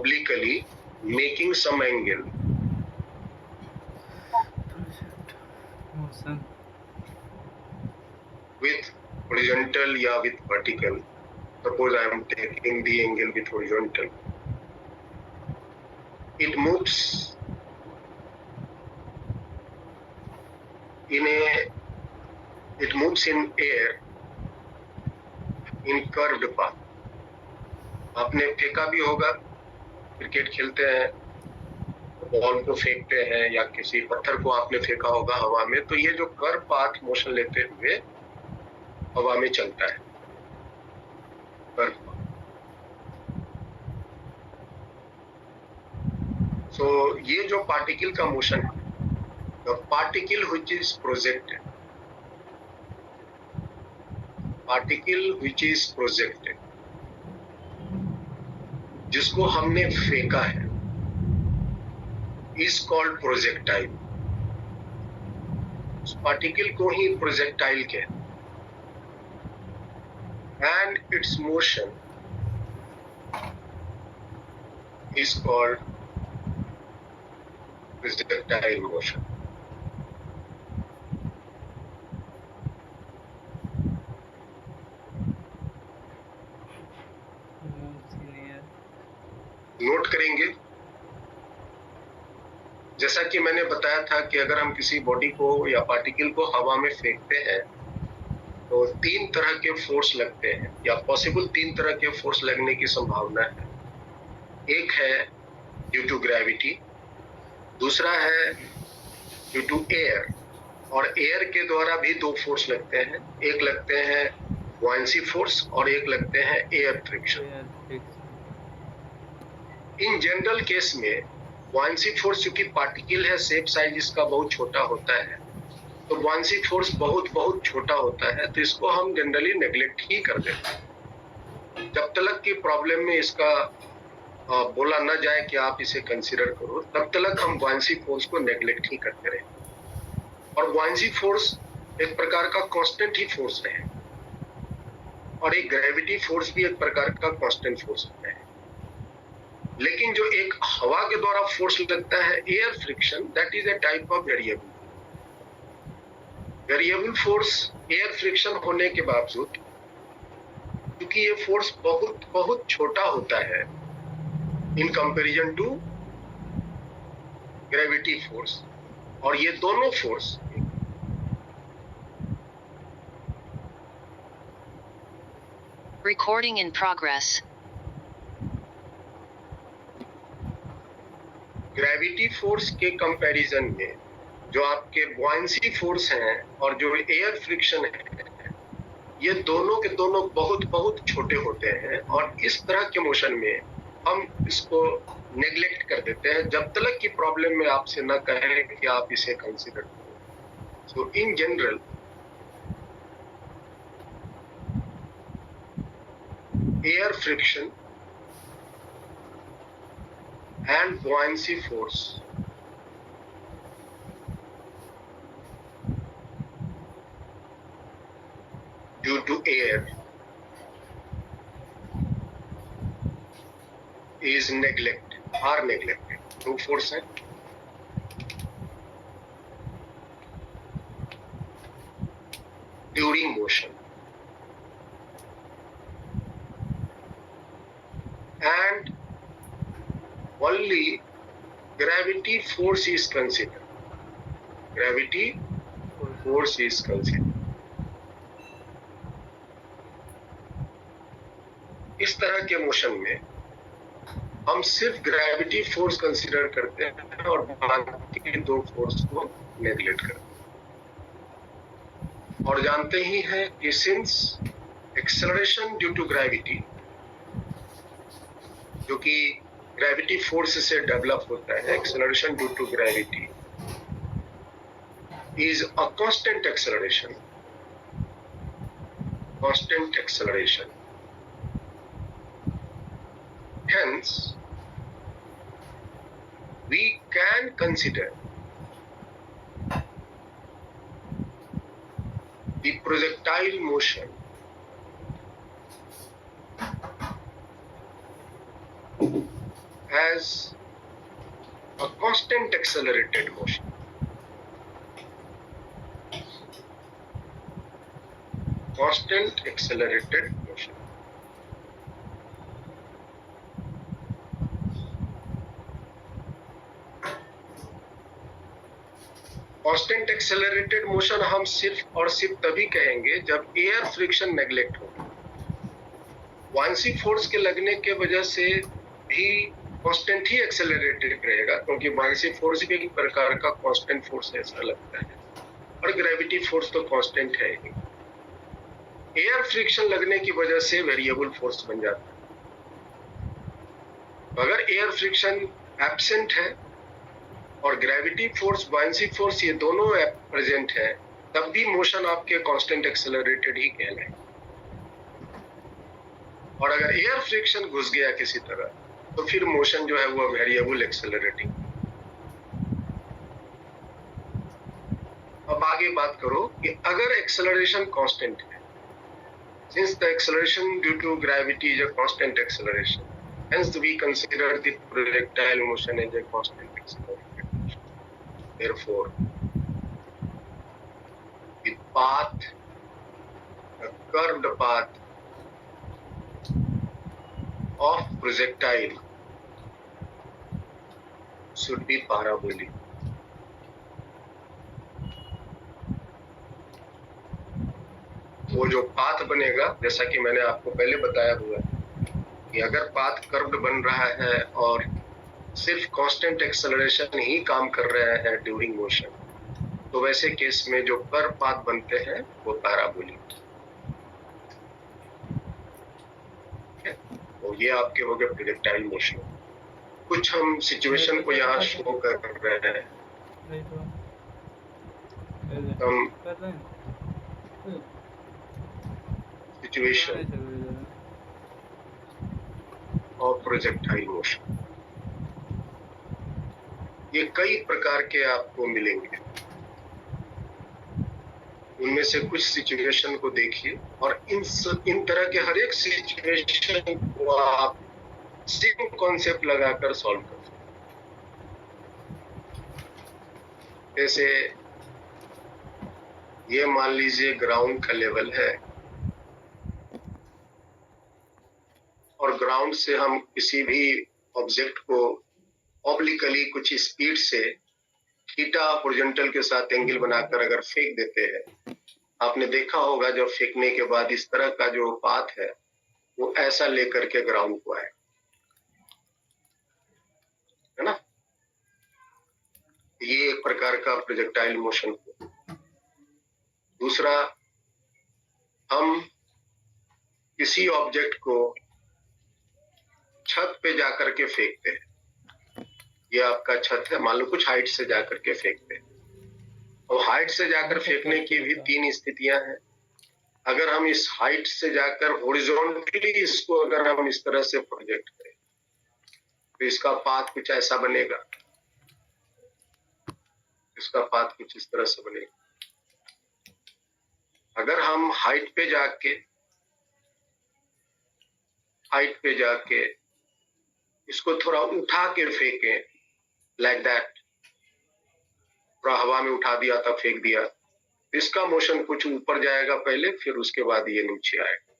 obliquely, making some angle. Motion. With horizontal या with vertical. Suppose I am taking the angle with horizontal. It moves in air in curved path. आपने फेंका भी होगा, cricket खेलते हैं, ball को फेंकते हैं या किसी पत्थर को आपने फेंका होगा हवा में, तो ये जो कर्व पाथ मोशन लेते हुए हवा में चलता है, कर्व पाथ। सो ये जो पार्टिकल का मोशन है, the particle which is projected, particle which is projected, जिसको हमने फेंका है, इज कॉल्ड प्रोजेक्टाइल। उस पार्टिकल को ही प्रोजेक्टाइल कहते हैं। And its motion is called projectile motion. Note करेंगे, जैसा कि मैंने बताया था कि अगर हम किसी बॉडी को या पार्टिकल को हवा में फेंकते हैं तो 3 तरह के फोर्स लगते हैं, या पॉसिबल 3 तरह के फोर्स लगने की संभावना है। एक है ड्यू टू ग्रेविटी, दूसरा है ड्यू टू एयर, और एयर के द्वारा भी 2 फोर्स लगते हैं, एक लगते हैं बुयांसी फोर्स और एक लगते हैं air friction. In general case में बुयांसी फोर्स, चूंकि पार्टिकल है, शेप साइज इसका बहुत छोटा होता है, तो बुयांसी फोर्स बहुत छोटा होता है, तो इसको हम जनरली नेग्लेक्ट ही कर देते हैं। जब तक की प्रॉब्लम में इसका बोला न जाए कि आप इसे कंसीडर करो, तब तक हम बुयांसी फोर्स को नेग्लेक्ट ही करते रहे। और बुयांसी फोर्स एक प्रकार का कांस्टेंट ही फोर्स है, और एक ग्रेविटी फोर्स भी एक प्रकार का कांस्टेंट फोर्स है। लेकिन जो एक हवा के द्वारा फोर्स लगता है, air friction, that is a type of variable. Variable force air friction होने के बावजूद, क्योंकि ये फोर्स बहुत छोटा होता है in comparison to gravity force, और ये दोनों force Recording in progress. Gravity force के कंपैरिजन में जो आपके बुयांसी फोर्स हैं और जो एयर फ्रिक्शन है, ये दोनों के दोनों बहुत छोटे होते हैं, और इस तरह के मोशन में हम इसको नेग्लेक्ट कर देते हैं जब तक की प्रॉब्लम में आपसे न कहें कि आप इसे कंसीडर करो। So in general air friction and buoyancy force due to air is neglected. 2 force हैं, during motion, and only gravity force is considered. Gravity force is considered. इस तरह के मोशन में हम सिर्फ ग्रेविटी फोर्स कंसीडर करते हैं और बाकी 2 फोर्स को नेग्लेक्ट करते हैं। और जानते ही हैं कि since acceleration due to gravity, जो कि ग्रेविटी फोर्स से डेवलप होता है, acceleration due to gravity is a constant acceleration. Hence, we can consider the projectile motion as a constant accelerated motion. Constant accelerated motion. Constant accelerated motion हम सिर्फ और सिर्फ तभी कहेंगे जब एयर फ्रिक्शन नेग्लेक्ट हो। वांसी फोर्स के लगने के वजह से भी कांस्टेंट ही एक्सेलरेटेड रहेगा, क्योंकि वांसी फोर्स भी एक प्रकार का कांस्टेंट फोर्स ऐसा लगता है, और ग्रेविटी फोर्स तो कांस्टेंट है ही। एयर फ्रिक्शन लगने की वजह से वेरिएबल फोर्स बन जाता है। अगर एयर फ्रिक्शन एब्सेंट है और ग्रेविटी फोर्स, बायंसी फोर्स, ये दोनों प्रेजेंट है, तब भी मोशन आपके कांस्टेंट एक्सेलरेटेड ही कहलाएगा। और अगर एयर फ्रिक्शन घुस गया किसी तरह, तो फिर मोशन जो है वो वेरिएबल एक्सेलरेटिंग। अब आगे बात करो कि अगर एक्सेलरेशन कांस्टेंट है, since the acceleration due to gravity is a constant acceleration, hence we consider the projectile motion as a constant accelerated motion. Therefore, the path, the curved path of projectile should be parabolic. वो जो path बनेगा, जैसा कि मैंने आपको पहले बताया हुआ कि अगर पाथ कर्व्ड बन रहा है और सिर्फ कांस्टेंट एक्सेलरेशन ही काम कर रहा है ड्यूरिंग मोशन, तो वैसे केस में जो कर्व पाथ बनते हैं वो पैराबोलिक। तो ये आपके हो गए प्रोजेक्टाइल मोशन। कुछ हम सिचुएशन को यहाँ शो कर रहे हैं। हम सिचुएशन और प्रोजेक्टाइल मोशन, ये कई प्रकार के आपको मिलेंगे। उनमें से कुछ सिचुएशन को देखिए और इन तरह के हर एक सिचुएशन को आप सेम कॉन्सेप्ट लगाकर सॉल्व कर सकते। जैसे ये मान लीजिए ग्राउंड का लेवल है और ग्राउंड से हम किसी भी ऑब्जेक्ट को ऑब्लिकली कुछ स्पीड से थीटा हॉरिजॉन्टल के साथ एंगल बनाकर अगर फेंक देते हैं, आपने देखा होगा जब फेंकने के बाद इस तरह का जो पाथ है वो ऐसा लेकर के ग्राउंड को आए, है ना। ये एक प्रकार का प्रोजेक्टाइल मोशन हो। दूसरा, हम किसी ऑब्जेक्ट को छत पे जाकर के फेंकते हैं। ये आपका छत है, मान लो कुछ हाइट से जाकर के फेंकते हैं। और हाइट से जाकर फेंकने की भी तीन स्थितियां हैं। अगर हम इस हाइट से जाकर हॉरिजॉन्टली इसको अगर हम इस तरह से प्रोजेक्ट करें, तो इसका पाथ कुछ ऐसा बनेगा, इसका पाथ कुछ इस तरह से बनेगा। अगर हम हाइट पे जाके इसको थोड़ा उठा के फेंके, लाइक दैट, थोड़ा हवा में उठा दिया तब फेंक दिया, इसका मोशन कुछ ऊपर जाएगा पहले, फिर उसके बाद ये नीचे आएगा।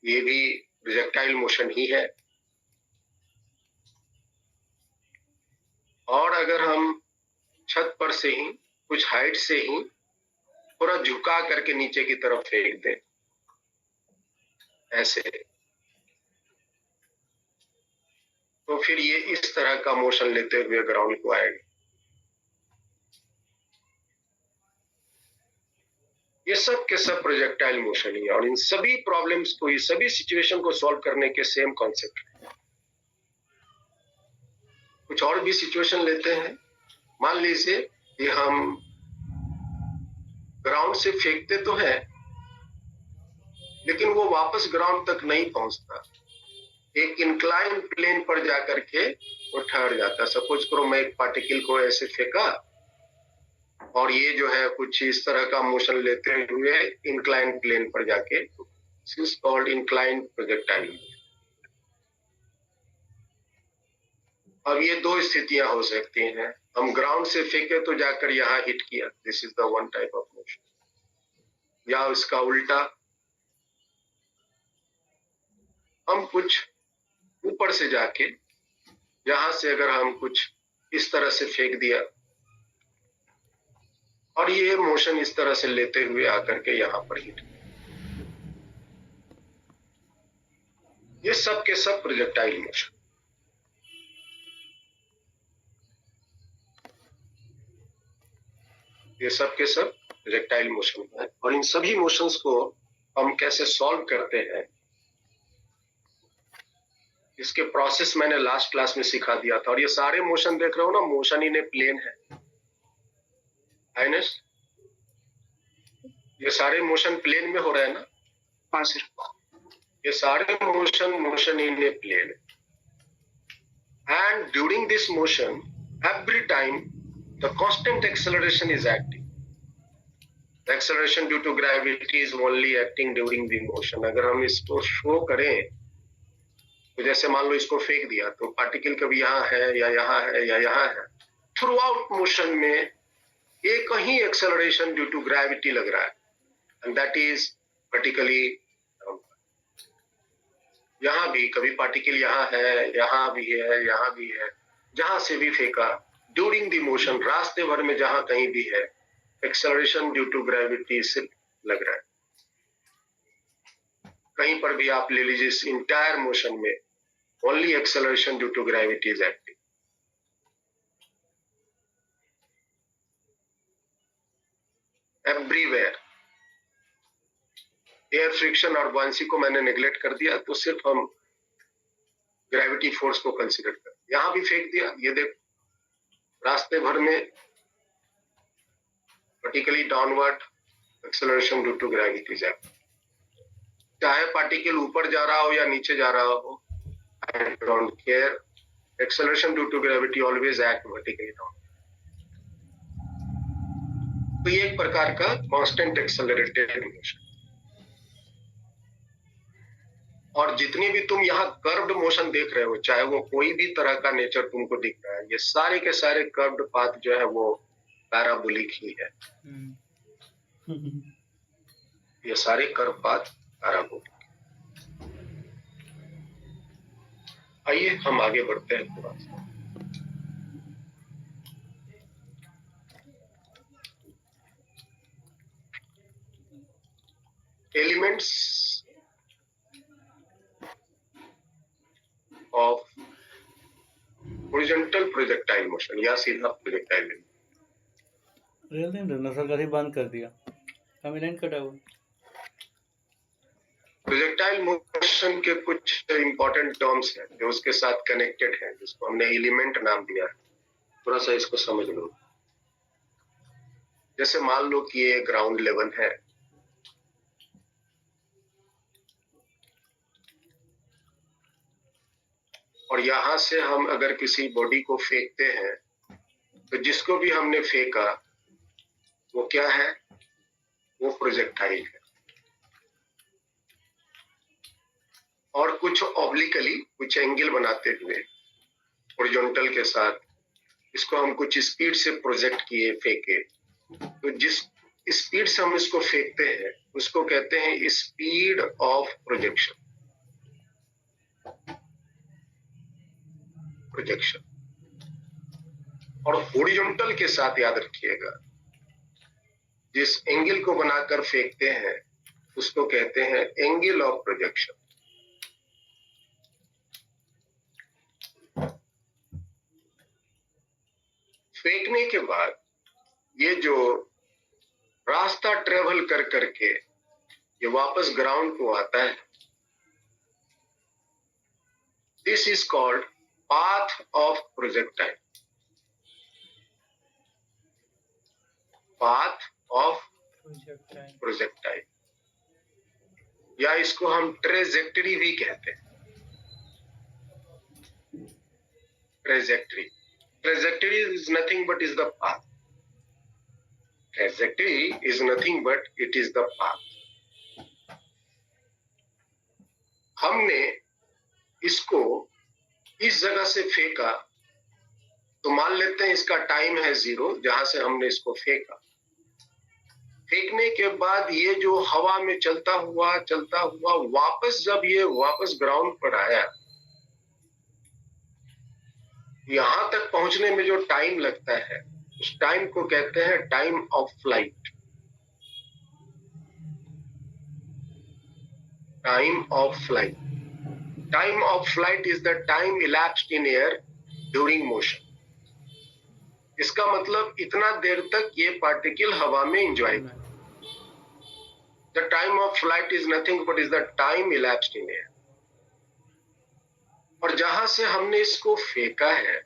ये भी प्रोजेक्टाइल मोशन ही है। और अगर हम छत पर से ही कुछ हाइट से ही थोड़ा झुका करके नीचे की तरफ फेंक दें ऐसे, तो फिर ये इस तरह का मोशन लेते हुए ग्राउंड को आएगा। ये सब के सब प्रोजेक्टाइल मोशन ही है। और इन सभी प्रॉब्लम्स को, ये सभी सिचुएशन को सॉल्व करने के सेम कॉन्सेप्ट है। कुछ और भी सिचुएशन लेते हैं। मान लीजिए कि हम ग्राउंड से फेंकते तो हैं, लेकिन वो वापस ग्राउंड तक नहीं पहुंचता, एक इंक्लाइन प्लेन पर जाकर के वो ठहर जाता। सपोज करो मैं एक पार्टिकल को ऐसे फेंका और ये जो है कुछ इस तरह का मोशन लेते हुए इंक्लाइन प्लेन पर जाके, this is called incline projectile. अब ये दो स्थितियां हो सकती हैं, हम ग्राउंड से फेंके तो जाकर यहाँ हिट किया, this is the one type of motion, या इसका उल्टा, हम कुछ ऊपर से जाके यहां से अगर हम कुछ इस तरह से फेंक दिया और ये मोशन इस तरह से लेते हुए आकर के यहाँ पर हिट, ये सब के सब प्रोजेक्टाइल मोशन। ये सब के सब प्रोजेक्टाइल मोशन है, और इन सभी मोशंस को हम कैसे सॉल्व करते हैं इसके प्रोसेस मैंने लास्ट क्लास में सिखा दिया था। और ये सारे मोशन देख रहे हो ना, मोशन इन ए प्लेन है, आइनस, ये सारे मोशन प्लेन में हो रहे हैं ना? हाँ सर, ये सारे motion in a plane, and during this motion every time the constant acceleration is acting, the acceleration due to gravity is only acting during the motion. अगर हम इसको शो करें तो जैसे मान लो इसको फेंक दिया तो पार्टिकल कभी यहाँ है या यहाँ है या यहाँ है, थ्रू आउट मोशन में एक ही एक्सेलरेशन ड्यू टू ग्रेविटी लग रहा है, एंड दैट इज वर्टिकली। यहाँ भी कभी पार्टिकल यहाँ है, यहाँ भी है, यहाँ भी है, जहां से भी फेंका ड्यूरिंग द मोशन, रास्ते भर में जहां कहीं भी है, एक्सेलरेशन ड्यू टू ग्रेविटी से लग रहा है। कहीं पर भी आप ले लीजिए, इस इंटायर मोशन में only acceleration due to gravity is acting. Everywhere air friction और बुयांसी को मैंने नेग्लेक्ट कर दिया, तो सिर्फ हम ग्रेविटी फोर्स को कंसीडर कर, यहां भी फेंक दिया, ये देख रास्ते भर में vertically downward acceleration due to gravity is acting. चाहे पार्टिकल ऊपर जा रहा हो या नीचे जा रहा हो, I don't care, acceleration due to gravity always act vertically down। तो ये एक प्रकार का कांस्टेंट एक्सेलरेटेड मोशन। और जितने भी तुम यहाँ कर्व्ड मोशन देख रहे हो, चाहे वो कोई भी तरह का नेचर तुमको दिख रहा है, ये सारे के सारे कर्व्ड पाथ जो है वो पैराबोलिक ही है। ये सारे कर्व पाथ पैराबोलिक। आइए हम आगे बढ़ते हैं थोड़ा सा। Elements of horizontal projectile motion या सीधा प्रोजेक्टाइल। रियल टाइम रखना सर, कभी बंद कर दिया, कमेंट कटा हुआ। प्रोजेक्टाइल मोशन के कुछ इंपॉर्टेंट टर्म्स हैं जो उसके साथ कनेक्टेड हैं, जिसको हमने एलिमेंट नाम दिया है। थोड़ा सा इसको समझ लो। जैसे मान लो कि ये ग्राउंड लेवल है, और यहां से हम अगर किसी बॉडी को फेंकते हैं तो जिसको भी हमने फेंका वो क्या है, वो प्रोजेक्टाइल है। और कुछ ऑब्लिकली, कुछ एंगल बनाते हुए हॉरिजॉन्टल के साथ इसको हम कुछ स्पीड से प्रोजेक्ट किए, फेंके, तो जिस स्पीड से हम इसको फेंकते हैं उसको कहते हैं स्पीड ऑफ प्रोजेक्शन। और हॉरिजॉन्टल के साथ याद रखिएगा, जिस एंगल को बनाकर फेंकते हैं उसको कहते हैं एंगल ऑफ प्रोजेक्शन। फेंकने के बाद ये जो रास्ता ट्रेवल कर करके ये वापस ग्राउंड को आता है, this is called path of projectile. Path of projectile, या इसको हम ट्रेजेक्टरी भी कहते हैं। Trajectory is nothing but is the path. Trajectory is nothing but it is the path. हमने इसको इस जगह से फेंका तो मान लेते हैं इसका टाइम है 0 जहां से हमने इसको फेंका। फेंकने के बाद ये जो हवा में चलता हुआ वापस जब ये वापस ग्राउंड पर आया, यहां तक पहुंचने में जो टाइम लगता है उस टाइम को कहते हैं time of flight. Time of flight. Time of flight is the time elapsed in air during motion। इसका मतलब इतना देर तक ये पार्टिकल हवा में एंजॉय कर। The time of flight is nothing but is the time elapsed in air। और जहां से हमने इसको फेंका है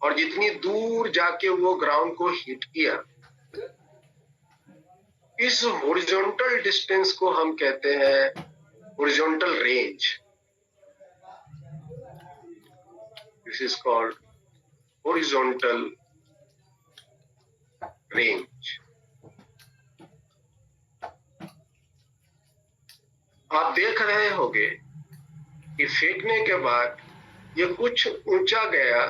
और जितनी दूर जाके वो ग्राउंड को हिट किया, इस हॉरिजॉन्टल डिस्टेंस को हम कहते हैं horizontal range. This is called horizontal range. आप देख रहे होंगे कि फेंकने के बाद ये कुछ ऊंचा गया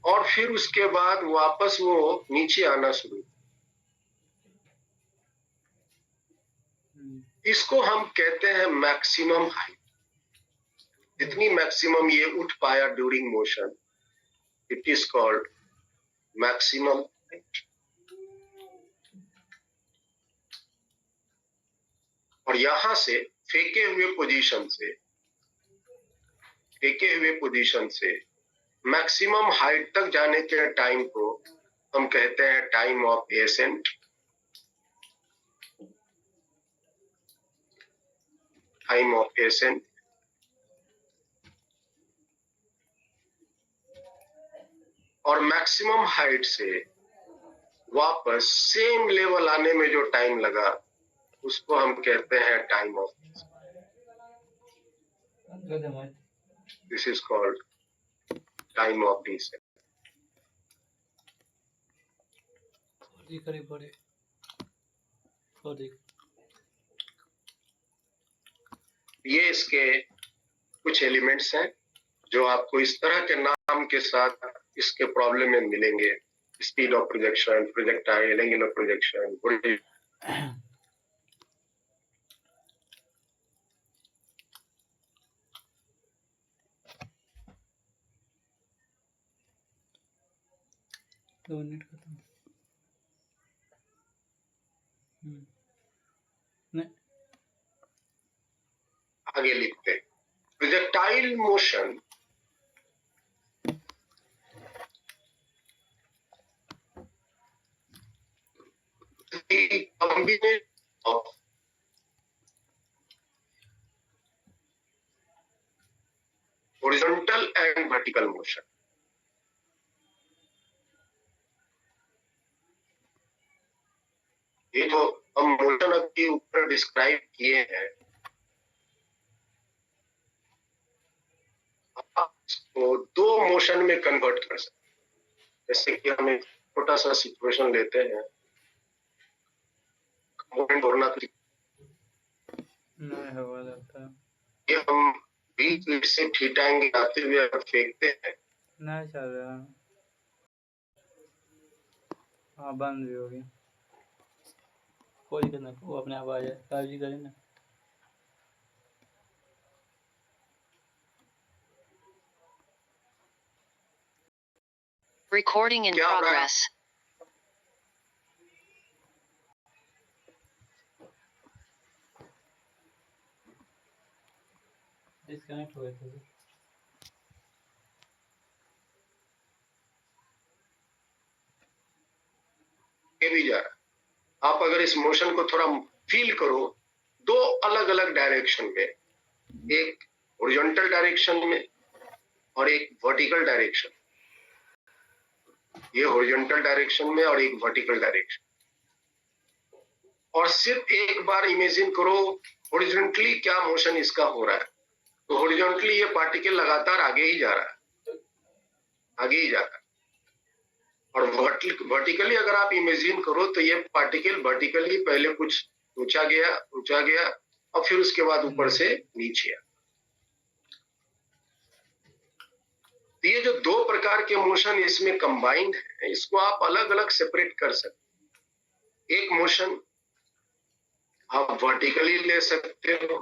और फिर उसके बाद वापस वो नीचे आना शुरू। इसको हम कहते हैं मैक्सिमम हाइट। जितनी मैक्सिमम ये उठ पाया during motion, it is called maximum height. और यहां से फेंके हुए पोजीशन से मैक्सिमम हाइट तक जाने के टाइम को हम कहते हैं time of ascent. Time of accent. और मैक्सिमम हाइट से वापस सेम लेवल आने में जो टाइम लगा उसको हम कहते हैं time of. This is called time of descent. ये इसके कुछ एलिमेंट्स हैं जो आपको इस तरह के नाम के साथ इसके प्रॉब्लम में मिलेंगे। Speed of projection, projectile, angle of projection. 2 minute खत्म। नहीं, आगे लिखते हैं projectile motion the combination of horizontal and vertical motion। ये जो हम मोशन अभी ऊपर डिस्क्राइब किए हैं, आप इसको 2 मोशन में कन्वर्ट कर सकते हैं। जैसे कि हम एक छोटा सा सिचुएशन लेते हैं, नहीं हवा लगता है। ये हम बीच से थीटा एंगल आते हुए अगर फेंकते हैं, नहीं चल रहा। हाँ बंद भी हो गया। कोई दिक्कत नहीं, वो अपने आप आ जाए। 5G करें ना। Recording in progress. डिस्कनेक्ट हो गए थे। ये भी जा रहा। आप अगर इस मोशन को थोड़ा फील करो, 2 अलग अलग डायरेक्शन में, एक हॉरिजॉन्टल डायरेक्शन में और एक वर्टिकल डायरेक्शन। ये हॉरिजॉन्टल डायरेक्शन में और एक वर्टिकल डायरेक्शन। और सिर्फ एक बार इमेजिन करो हॉरिजॉन्टली क्या मोशन इसका हो रहा है। तो हॉरिजॉन्टली ये पार्टिकल लगातार आगे ही जा रहा है। और वर्टिकली अगर आप इमेजिन करो तो ये पार्टिकल वर्टिकली पहले कुछ ऊंचा गया और फिर उसके बाद ऊपर से नीचे आया। ये जो दो प्रकार के मोशन इसमें कंबाइंड है, इसको आप अलग अलग सेपरेट कर सकते। एक मोशन आप वर्टिकली ले सकते हो,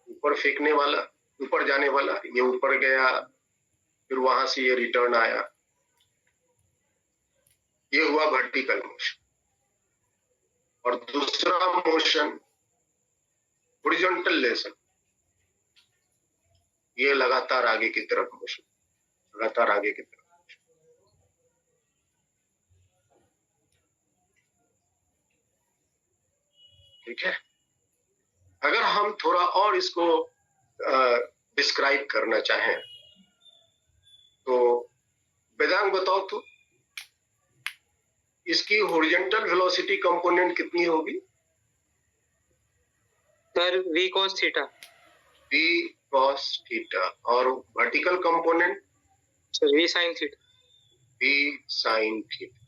ऊपर फेंकने वाला, ऊपर जाने वाला, ये ऊपर गया फिर वहां से ये रिटर्न आया, ये हुआ वर्टिकल मोशन। और दूसरा मोशन हॉरिजॉन्टल ले सकते, ये लगातार आगे की तरफ मोशन, लगातार आगे की तरफ। ठीक है, अगर हम थोड़ा और इसको डिस्क्राइब करना चाहें तो वेदांग बताओ तो इसकी हॉरिजॉन्टल वेलोसिटी कंपोनेंट कितनी होगी? Sir v cos theta. v cos theta. और vertical component? Sir v sin theta. v sin theta.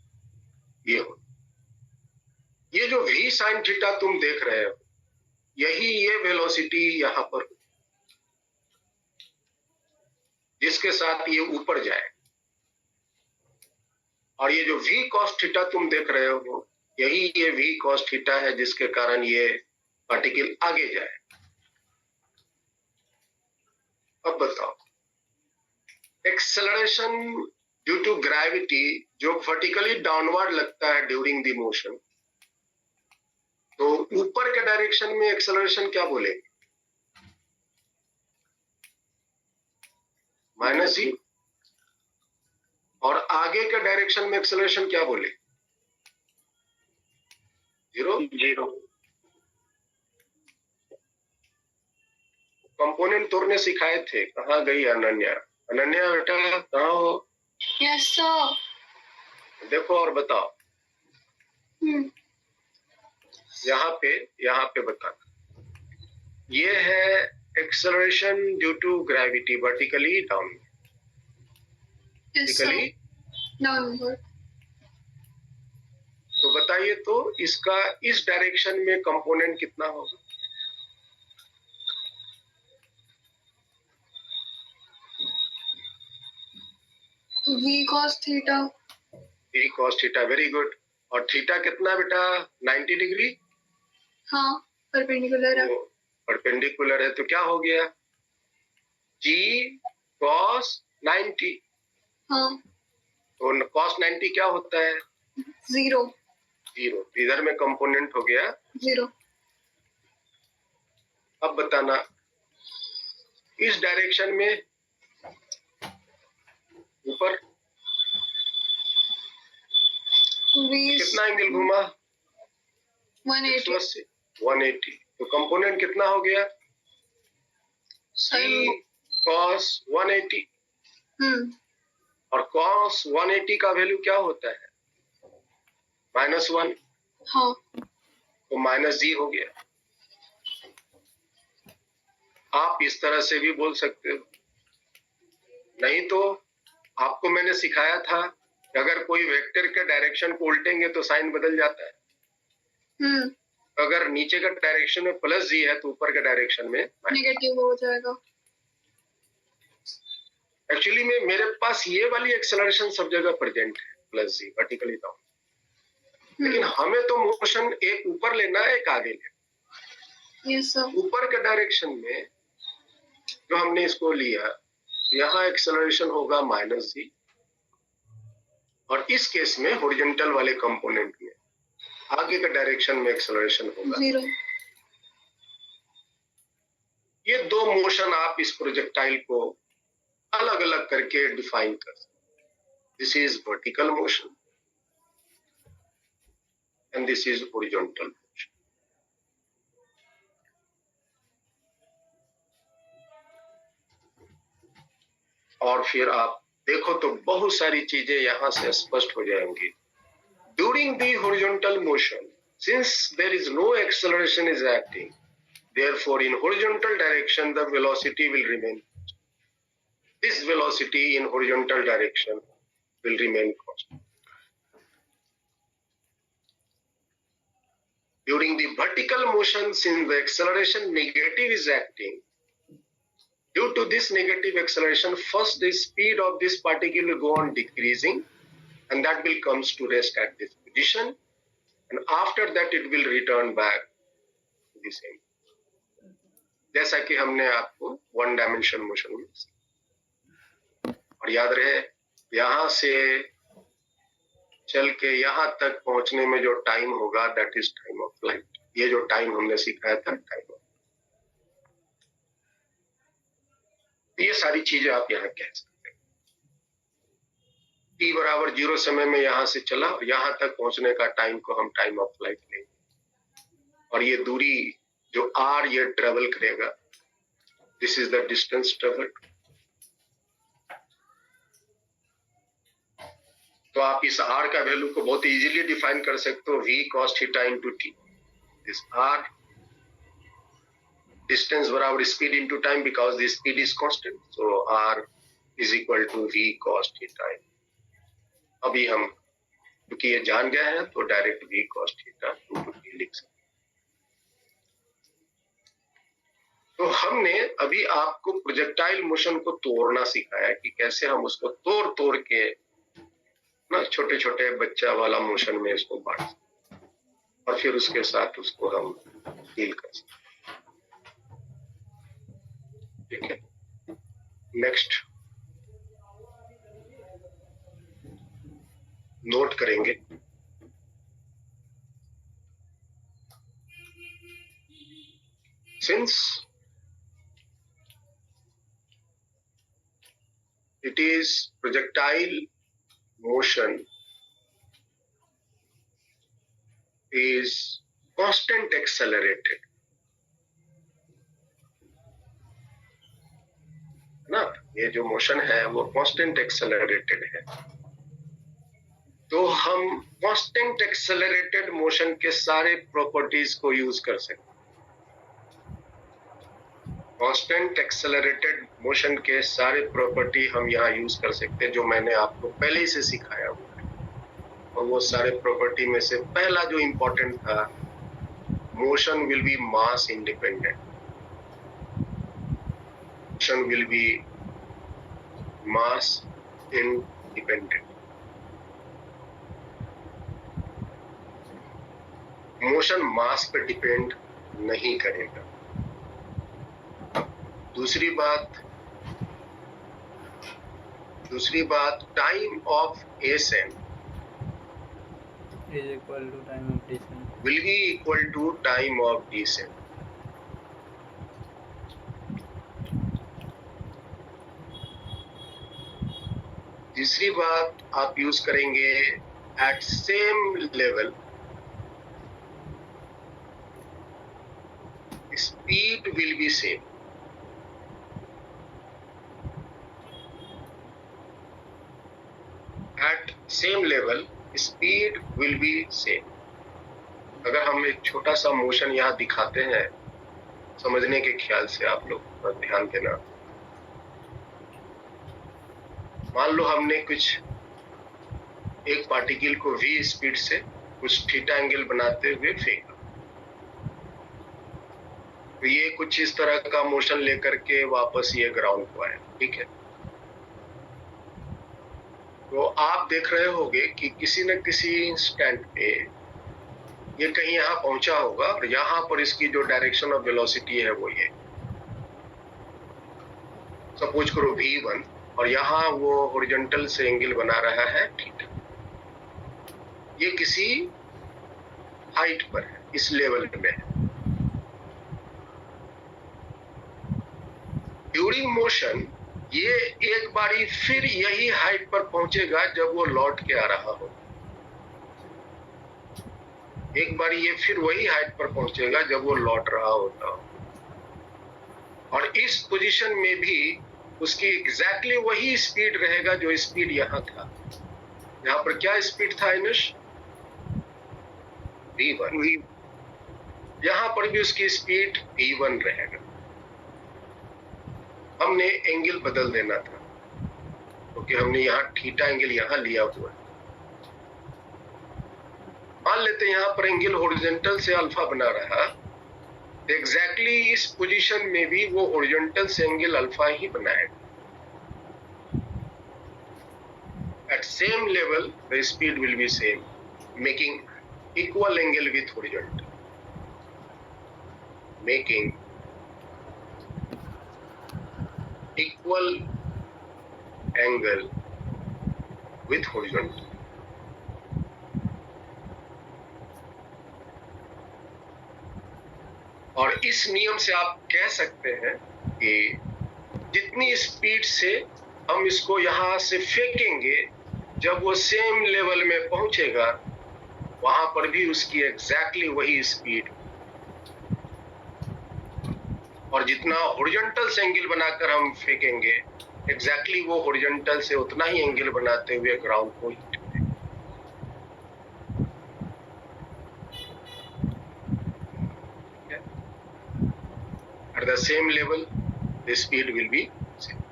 ये हो, ये जो v sin थीटा तुम देख रहे हो, यही ये वेलोसिटी यहां पर जिसके साथ ये ऊपर जाए, और ये जो v cos थीटा तुम देख रहे हो, यही ये v cos थीटा है जिसके कारण ये पार्टिकल आगे जाए। अब बताओ, एक्सेलरेशन ड्यू टू ग्रेविटी जो वर्टिकली डाउनवर्ड लगता है ड्यूरिंग द मोशन, तो ऊपर के डायरेक्शन में एक्सेलरेशन क्या बोलेंगे? -g। और आगे के डायरेक्शन में एक्सेलरेशन क्या बोले? 0। कंपोनेंट तोड़ने सिखाए थे, कहाँ गई अनन्या? अनन्या बेटा कहाँ हो? Yes sir. देखो और बताओ। यहाँ पे बताना। ये है acceleration due to gravity vertically down, vertically downward. तो बताइए तो इसका इस डायरेक्शन में कंपोनेंट कितना होगा? v cos theta. v cos theta, very good. और थीटा कितना बेटा? 90 डिग्री। हाँ, परपेंडिकुलर है। परपेंडिकुलर है तो क्या हो गया? g cos 90। हाँ, तो cos 90 क्या होता है? 0। इधर में कंपोनेंट हो गया 0। अब बताना, इस डायरेक्शन में ऊपर कितना एंगल घूमा? 180। 180। तो कंपोनेंट कितना हो गया? g cos 180। और cos 180 का वैल्यू क्या होता है? -1। हाँ, तो -g हो गया। आप इस तरह से भी बोल सकते हो, नहीं तो आपको मैंने सिखाया था कि अगर कोई वेक्टर के डायरेक्शन को उल्टेंगे तो साइन बदल जाता है। अगर नीचे का डायरेक्शन में +g है तो ऊपर के डायरेक्शन में नेगेटिव हो जाएगा। एक्चुअली में मेरे पास ये वाली एक्सेलरेशन सब जगह प्रेजेंट है, +g वर्टिकली डाउन, लेकिन हमें तो मोशन एक ऊपर लेना है, एक आगे लेना। Yes sir. ऊपर के डायरेक्शन में जो हमने इसको लिया, यहाँ एक्सेलरेशन होगा -g, और इस केस में हॉरिजॉन्टल वाले कंपोनेंट में आगे के डायरेक्शन में एक्सेलरेशन होगा 0। ये दो मोशन आप इस प्रोजेक्टाइल को अलग अलग करके डिफाइन कर सकते। This is vertical motion and this is horizontal motion. और फिर आप देखो तो बहुत सारी चीजें यहां से स्पष्ट हो जाएंगी। During the horizontal motion, since there is no acceleration is acting, therefore in horizontal direction the velocity will remain. This velocity in horizontal direction will remain constant. During the vertical motion, since the acceleration negative is acting, Due to this negative acceleration, first the speed of this particle will go on decreasing, and that will comes to rest at this position, and after that it will return back to the same. जैसा कि हमने आपको one dimension motion में, और याद रहे यहां से चल के यहां तक पहुंचने में जो टाइम होगा that is time of flight. ये जो टाइम हमने सिखाया था टाइम ऑफ, ये सारी चीजें आप यहाँ कह सकते हैं. t बराबर 0 समय में यहां से चला और यहां तक पहुंचने का टाइम को हम टाइम ऑफ फ्लाइट लेंगे, और ये दूरी जो r ये ट्रेवल करेगा, this is the distance travelled. तो आप इस r का वैल्यू को बहुत इजीली डिफाइन कर सकते हो, v cos theta into t. This r distance बराबर speed into time, because the speed is constant, so r is equal to v cos theta. अभी हम क्योंकि ये जान गए हैं तो direct v cos theta into t लिख सकते. तो हमने अभी आपको प्रोजेक्टाइल मोशन को तोड़ना सिखाया कि कैसे हम उसको तोड़ तोड़ के ना छोटे छोटे बच्चा वाला मोशन में इसको बांट सकते और फिर उसके साथ उसको हम डील कर सकते. ठीक है, नेक्स्ट नोट करेंगे. Since it is projectile motion is constant accelerated, ना, ये जो मोशन है वो कांस्टेंट एक्सेलरेटेड है. तो हम कांस्टेंट एक्सेलरेटेड मोशन के सारे प्रॉपर्टीज को यूज कर सकते हैं. कांस्टेंट एक्सेलरेटेड मोशन के सारे प्रॉपर्टी हम यहाँ यूज कर सकते हैं जो मैंने आपको पहले ही से सिखाया हुआ है. और वो सारे प्रॉपर्टी में से पहला जो इंपॉर्टेंट था, motion will be mass independent. Motion will be mass independent. Motion mass पे डिपेंड नहीं करेगा. दूसरी बात time of ascent is equal to time of descent. will be equal to time of descent. तीसरी बात आप यूज करेंगे at same level speed will be same. At same level, speed will be same. अगर हम एक छोटा सा motion यहाँ दिखाते हैं समझने के ख्याल से, आप लोग ध्यान देना. मान लो हमने कुछ एक पार्टिकल को v स्पीड से कुछ थीटा एंगल बनाते हुए फेंका, तो ये कुछ इस तरह का मोशन लेकर के वापस ये ग्राउंड को आया. ठीक है, तो आप देख रहे होंगे कि किसी न किसी इंस्टेंट पे ये कहीं यहाँ पहुंचा होगा और यहाँ पर इसकी जो डायरेक्शन ऑफ वेलोसिटी है वो ये, सपोज करो v1, और यहाँ वो हॉरिजॉन्टल से एंगल बना रहा है थीटा. ये किसी हाइट पर है, इस लेवल में है. ड्यूरिंग मोशन ये एक बारी फिर यही हाइट पर पहुंचेगा जब वो लौट के आ रहा हो. एक बारी ये फिर वही हाइट पर पहुंचेगा जब वो लौट रहा होता हो. और इस पोजीशन में भी उसकी एग्जैक्टली वही स्पीड रहेगा जो स्पीड यहाँ था. यहाँ पर क्या स्पीड था इनिश? v1. यहाँ पर भी उसकी स्पीड v1 रहेगा. हमने एंगल बदल देना था क्योंकि हमने यहाँ थीटा एंगल यहाँ लिया हुआ है. मान लेते हैं यहाँ पर एंगल हॉरिजॉन्टल से अल्फा बना रहा, एग्जैक्टली इस पोजीशन में भी वो हॉरिजॉन्टल से एंगल अल्फा ही बनाएगा. At same level, the speed will be same, making equal angle with horizontal. Making equal angle with horizontal. और इस नियम से आप कह सकते हैं कि जितनी स्पीड से हम इसको यहां से फेंकेंगे, जब वो सेम लेवल में पहुंचेगा वहां पर भी उसकी एग्जैक्टली वही स्पीड, और जितना हॉरिजॉन्टल से एंगल बनाकर हम फेंकेंगे एग्जैक्टली वो हॉरिजॉन्टल से उतना ही एंगल बनाते हुए ग्राउंड को हिट करेगा. At the same level, the speed will be same,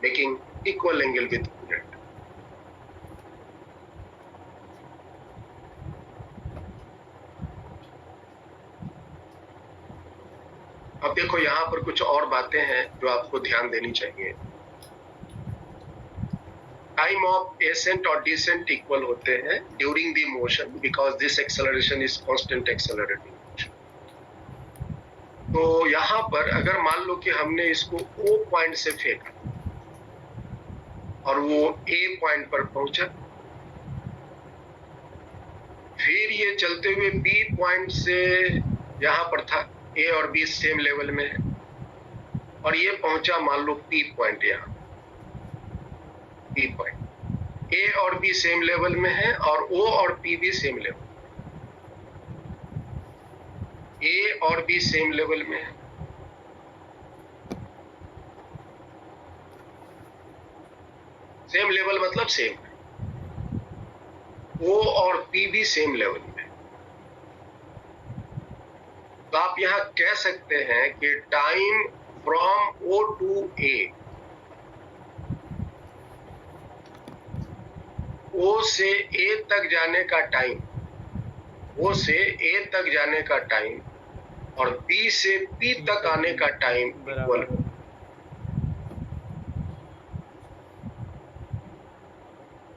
making equal angle with horizontal. अब देखो यहाँ पर कुछ और बातें हैं जो आपको ध्यान देनी चाहिए. टाइम ऑफ एसेंट और डिसेंट इक्वल होते हैं during the motion because this acceleration is constant accelerating motion. तो यहाँ पर अगर मान लो कि हमने इसको O पॉइंट से फेंका और वो A पॉइंट पर पहुंचा, फिर ये चलते हुए B पॉइंट से यहाँ पर था, A और B सेम लेवल में है, और ये पहुंचा मान लो P पॉइंट. यहाँ P पॉइंट, A और B सेम लेवल में है और O और P भी सेम लेवल, A और B सेम लेवल में है. सेम लेवल मतलब सेम, O और P भी सेम लेवल में. तो आप यहाँ कह सकते हैं कि time from O to A, O से A तक जाने का टाइम, O से A तक जाने का टाइम और B से P तक आने का टाइम इक्वल हो.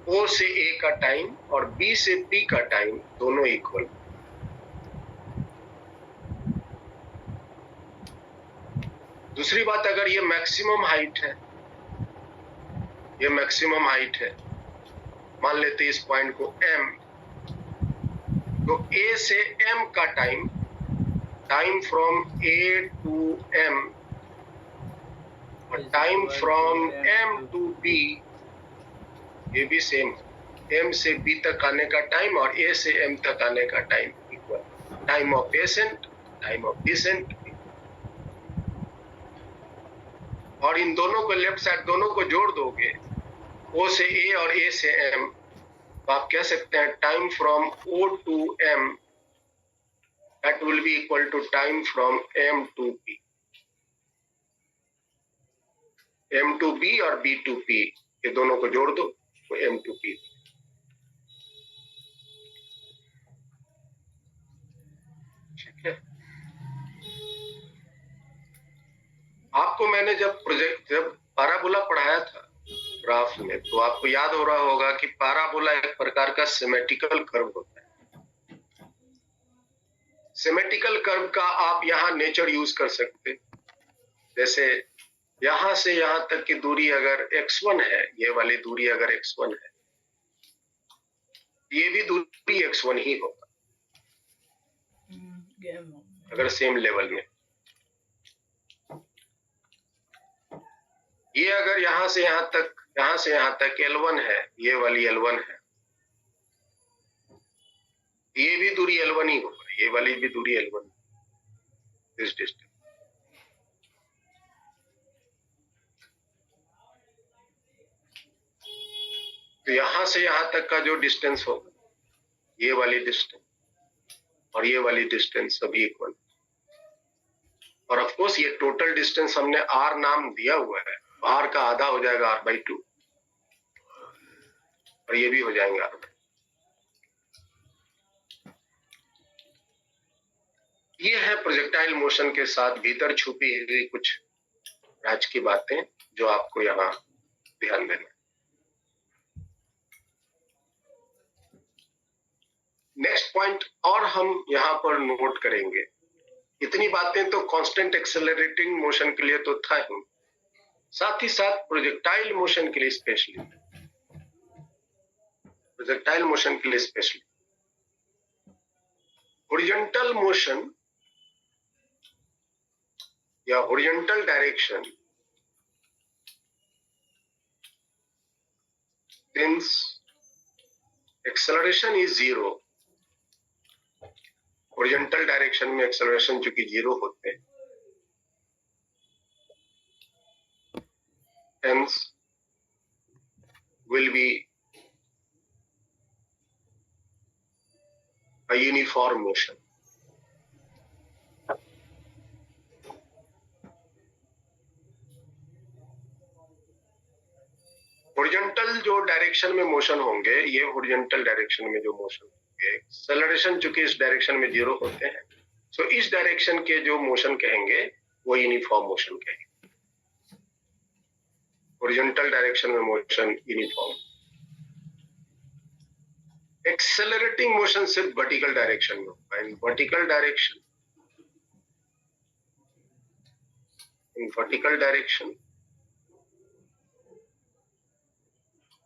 O से A का टाइम और B से P का टाइम दोनों इक्वल. दूसरी बात, अगर ये मैक्सिमम हाइट है, ये मैक्सिमम हाइट है, मान लेते हैं इस पॉइंट को M, तो A से M का time, time from A to M और time from M to B ये भी सेम. M से B तक आने का टाइम और A से M तक आने का time equal. Time of ascent, time of descent. और इन दोनों को लेफ्ट साइड दोनों को जोड़ दोगे, O से A और A से M, तो आप कह सकते हैं time from O to M that will be equal to time from M to P. M to B और B to P ये दोनों को जोड़ दो तो M to P. ठीक है. आपको मैंने जब पैराबोला पढ़ाया था ग्राफ में, तो आपको याद हो रहा होगा कि पैराबोला एक प्रकार का सिमेट्रिकल कर्व होता है. सिमेट्रिकल कर्व का आप यहाँ नेचर यूज कर सकते. जैसे यहां से यहां तक की दूरी अगर x1 है, ये वाली दूरी अगर x1 है, ये भी दूरी x1 ही होगा अगर सेम लेवल में. ये अगर यहां से यहां तक L1 है, ये वाली L1 है, ये भी दूरी L1 ही होगा, ये वाली भी दूरी L1 इस डिस्टेंस. तो यहां से यहां तक का जो डिस्टेंस होगा, ये वाली डिस्टेंस और ये वाली डिस्टेंस सभी इक्वल. और ऑफ कोर्स ये टोटल डिस्टेंस हमने r नाम दिया हुआ है, r का आधा हो जाएगा r/2 और ये भी हो जाएंगे r/2. ये है प्रोजेक्टाइल मोशन के साथ भीतर छुपी हुई कुछ राज की बातें जो आपको यहाँ ध्यान देना है। नेक्स्ट पॉइंट और हम यहाँ पर नोट करेंगे, इतनी बातें तो कांस्टेंट एक्सेलरेटिंग मोशन के लिए तो था ही, साथ ही साथ प्रोजेक्टाइल मोशन के लिए स्पेशली, प्रोजेक्टाइल मोशन के लिए स्पेशली हॉरिजॉन्टल मोशन या horizontal direction since acceleration is zero, horizontal direction में एक्सेलरेशन चूंकि जीरो होते हैं, hence will be a uniform motion. Horizontal जो डायरेक्शन में मोशन होंगे, ये हॉरिजॉन्टल डायरेक्शन में जो मोशन होंगे, एक्सेलरेशन चूंकि इस डायरेक्शन में जीरो होते हैं, सो इस डायरेक्शन के जो मोशन कहेंगे वो यूनिफॉर्म मोशन कहेंगे। हॉरिजॉन्टल डायरेक्शन में मोशन यूनिफॉर्म, एक्सेलरेटिंग मोशन सिर्फ वर्टिकल डायरेक्शन में होगा। In vertical direction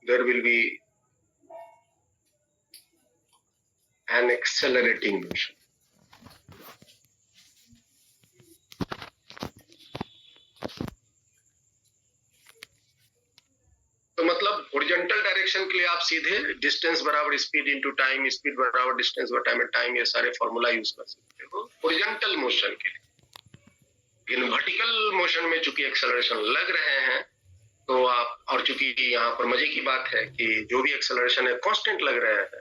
there will be an accelerating motion. तो मतलब हॉरिजॉन्टल डायरेक्शन के लिए आप सीधे डिस्टेंस बराबर स्पीड इनटू टाइम, स्पीड बराबर डिस्टेंस बटा टाइम, ये सारे फॉर्मूला यूज कर सकते हो हॉरिजॉन्टल मोशन के लिए। लेकिन वर्टिकल मोशन में चूंकि एक्सेलरेशन लग रहे हैं तो आप, और चूंकि यहाँ पर मजे की बात है कि जो भी एक्सेलरेशन है कांस्टेंट लग रहे हैं,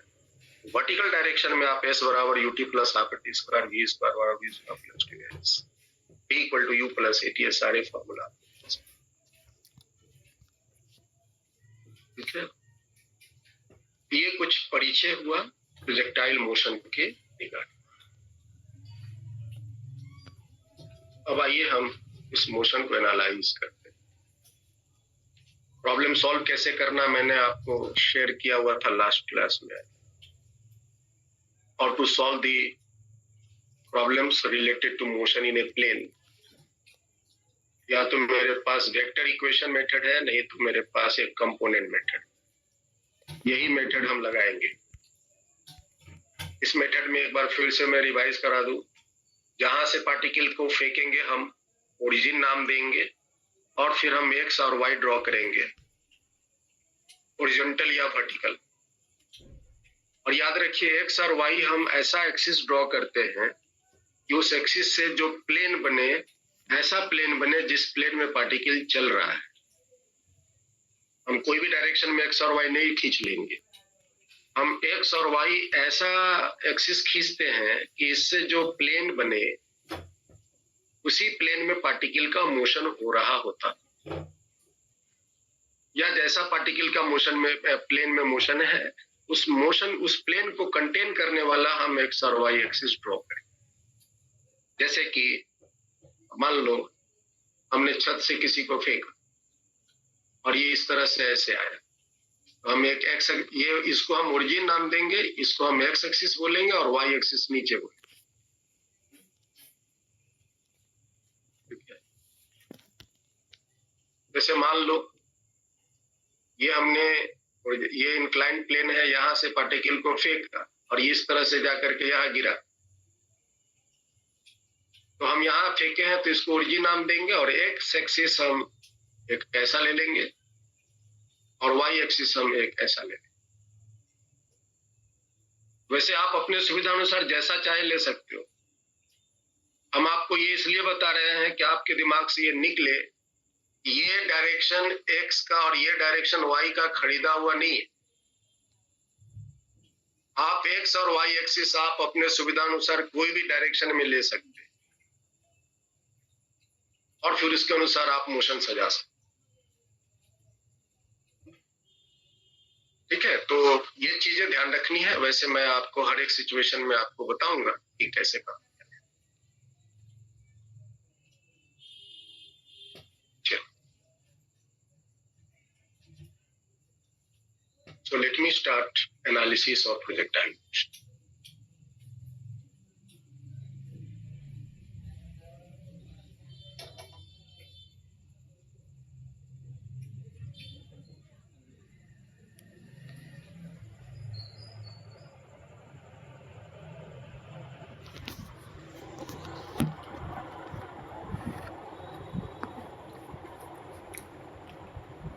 वर्टिकल डायरेक्शन में आप s बराबर ut plus half t square v square बराबर v स्क्वायर plus 2s p equal to u plus at, ये सारे फॉर्मूला। ठीक है, ये कुछ परिचय हुआ प्रोजेक्टाइल मोशन के रिगार्डिंग। अब आइए हम इस मोशन को एनालाइज करते हैं। प्रॉब्लम सॉल्व कैसे करना मैंने आपको शेयर किया हुआ था लास्ट क्लास में। और to solve the problems related to motion in a plane, या तो मेरे पास वेक्टर इक्वेशन मेथड है, नहीं तो मेरे पास एक कंपोनेंट मेथड। यही मेथड हम लगाएंगे। इस मेथड में एक बार फिर से मैं रिवाइज करा दूं, जहां से पार्टिकल को फेंकेंगे हम ओरिजिन नाम देंगे और फिर हम एक्स और वाई ड्रॉ करेंगे, हॉरिजॉन्टल या वर्टिकल। और याद रखिए एक्स और वाई हम ऐसा एक्सिस ड्रॉ करते हैं कि उस एक्सिस से जो प्लेन बने, ऐसा प्लेन बने जिस प्लेन में पार्टिकल चल रहा है। हम कोई भी डायरेक्शन में एक्स और वाई नहीं खींच लेंगे, हम एक्स और वाई ऐसा एक्सिस खींचते हैं कि इससे जो प्लेन बने उसी प्लेन में पार्टिकल का मोशन हो रहा होता, या जैसा पार्टिकल का मोशन में प्लेन में मोशन है, उस मोशन, उस प्लेन को कंटेन करने वाला हम एक्स और वाई एक्सिस ड्रॉ करें। जैसे कि मान लो हमने छत से किसी को फेंका और ये इस तरह से ऐसे आया, तो हम एक एक्स, ये इसको हम ओरिजिन नाम देंगे, इसको हम एक्स एक्सिस बोलेंगे और वाई एक्सिस नीचे बोलेंगे। जैसे मान लो ये हमने, ये इंक्लाइन प्लेन है, यहां से पार्टिकल को फेंका और इस तरह से जाकर के यहाँ गिरा, तो हम यहाँ फेंके हैं तो इसको ओरिजिन नाम देंगे और एक्स एक्सिस हम एक ऐसा ले लेंगे और वाई एक्सिस हम एक ऐसा ले लेंगे। वैसे आप अपने सुविधा अनुसार जैसा चाहे ले सकते हो। हम आपको ये इसलिए बता रहे हैं कि आपके दिमाग से ये निकले, ये डायरेक्शन एक्स का और ये डायरेक्शन वाई का खरीदा हुआ नहीं है। आप एक्स और वाई एक्सिस आप अपने सुविधा अनुसार कोई भी डायरेक्शन में ले सकते हैं और फिर इसके अनुसार आप मोशन सजा सकते। ठीक है, तो ये चीजें ध्यान रखनी है। वैसे मैं आपको हर एक सिचुएशन में आपको बताऊंगा कि कैसे करना है। So let me start analysis of projectile motion.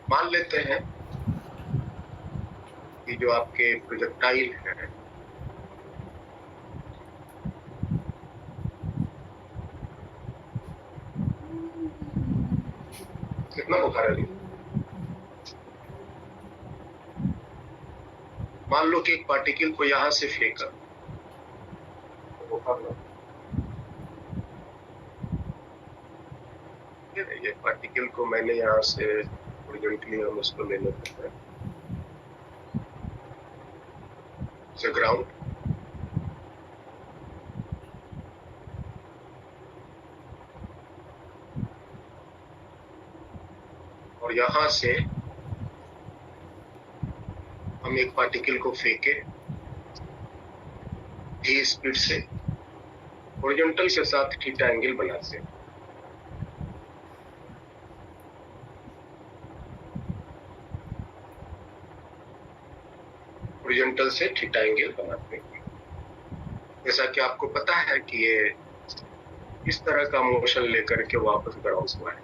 मान लेते हैं कि जो आपके प्रोजेक्टाइल है कितना बुखार है? मान लो कि एक पार्टिकल को यहां से फेंका, बुखार ना, ये पार्टिकल को मैंने यहां से हॉरिजॉन्टली हम उसको ले लेते हैं ग्राउंड, और यहां से हम एक पार्टिकल को फेंके v स्पीड से हॉरिजॉन्टल के साथ थीटा एंगल बनाते हैं। हॉरिजॉन्टल से थीटा एंगल बनाते हैं। जैसा कि आपको पता है कि ये इस तरह का मोशन लेकर के वापस ग्राउंड हुआ है।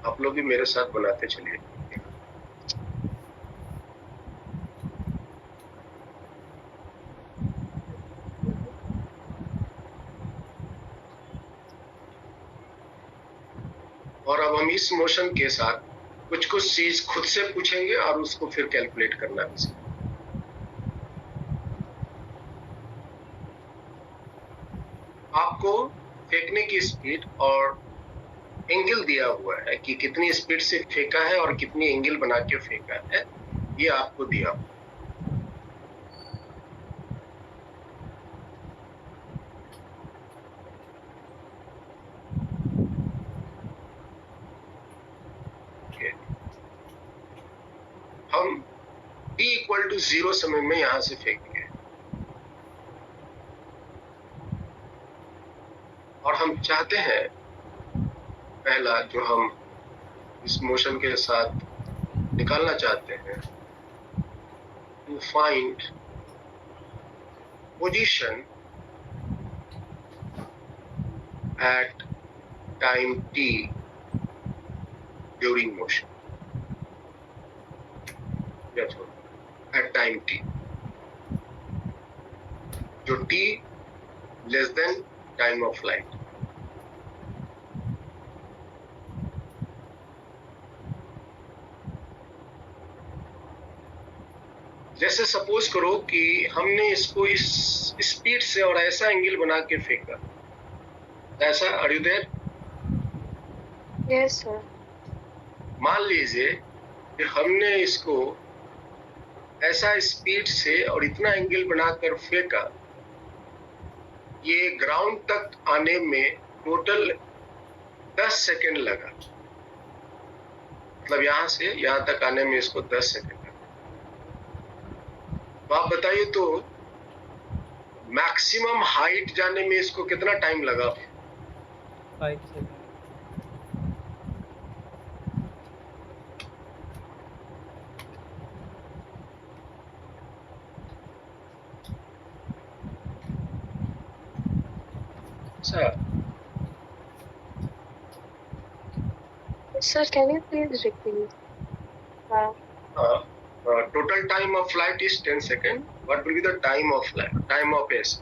आप लोग भी मेरे साथ बनाते चलिए। और अब हम इस मोशन के साथ कुछ कुछ चीज खुद से पूछेंगे और उसको फिर कैलकुलेट करना भी। आपको फेंकने की स्पीड और एंगल दिया हुआ है कि कितनी स्पीड से फेंका है और कितनी एंगल बना के फेंका है, ये आपको दिया हुआ है। हम t इक्वल टू 0 समय में यहां से फेंकेंगे और हम चाहते हैं पहला जो हम इस मोशन के साथ निकालना चाहते हैं, to find position at time t during motion, at time t, जो t less than time of flight. जैसे सपोज करो कि हमने इसको इस स्पीड से और ऐसा एंगल बना के फेंका, ऐसा, are you there? Yes sir. मान लीजिए कि हमने इसको ऐसा स्पीड से और इतना एंगल बनाकर फेंका, ये ग्राउंड तक आने में टोटल 10 सेकेंड लगा। मतलब यहां से यहां तक आने में इसको 10 सेकेंड लगा। तो आप बताइए तो मैक्सिमम हाइट जाने में इसको कितना टाइम लगा? 5 second. Sir, can you please repeat? Total time of flight is 10 seconds. What will be the time of flight? Time of S.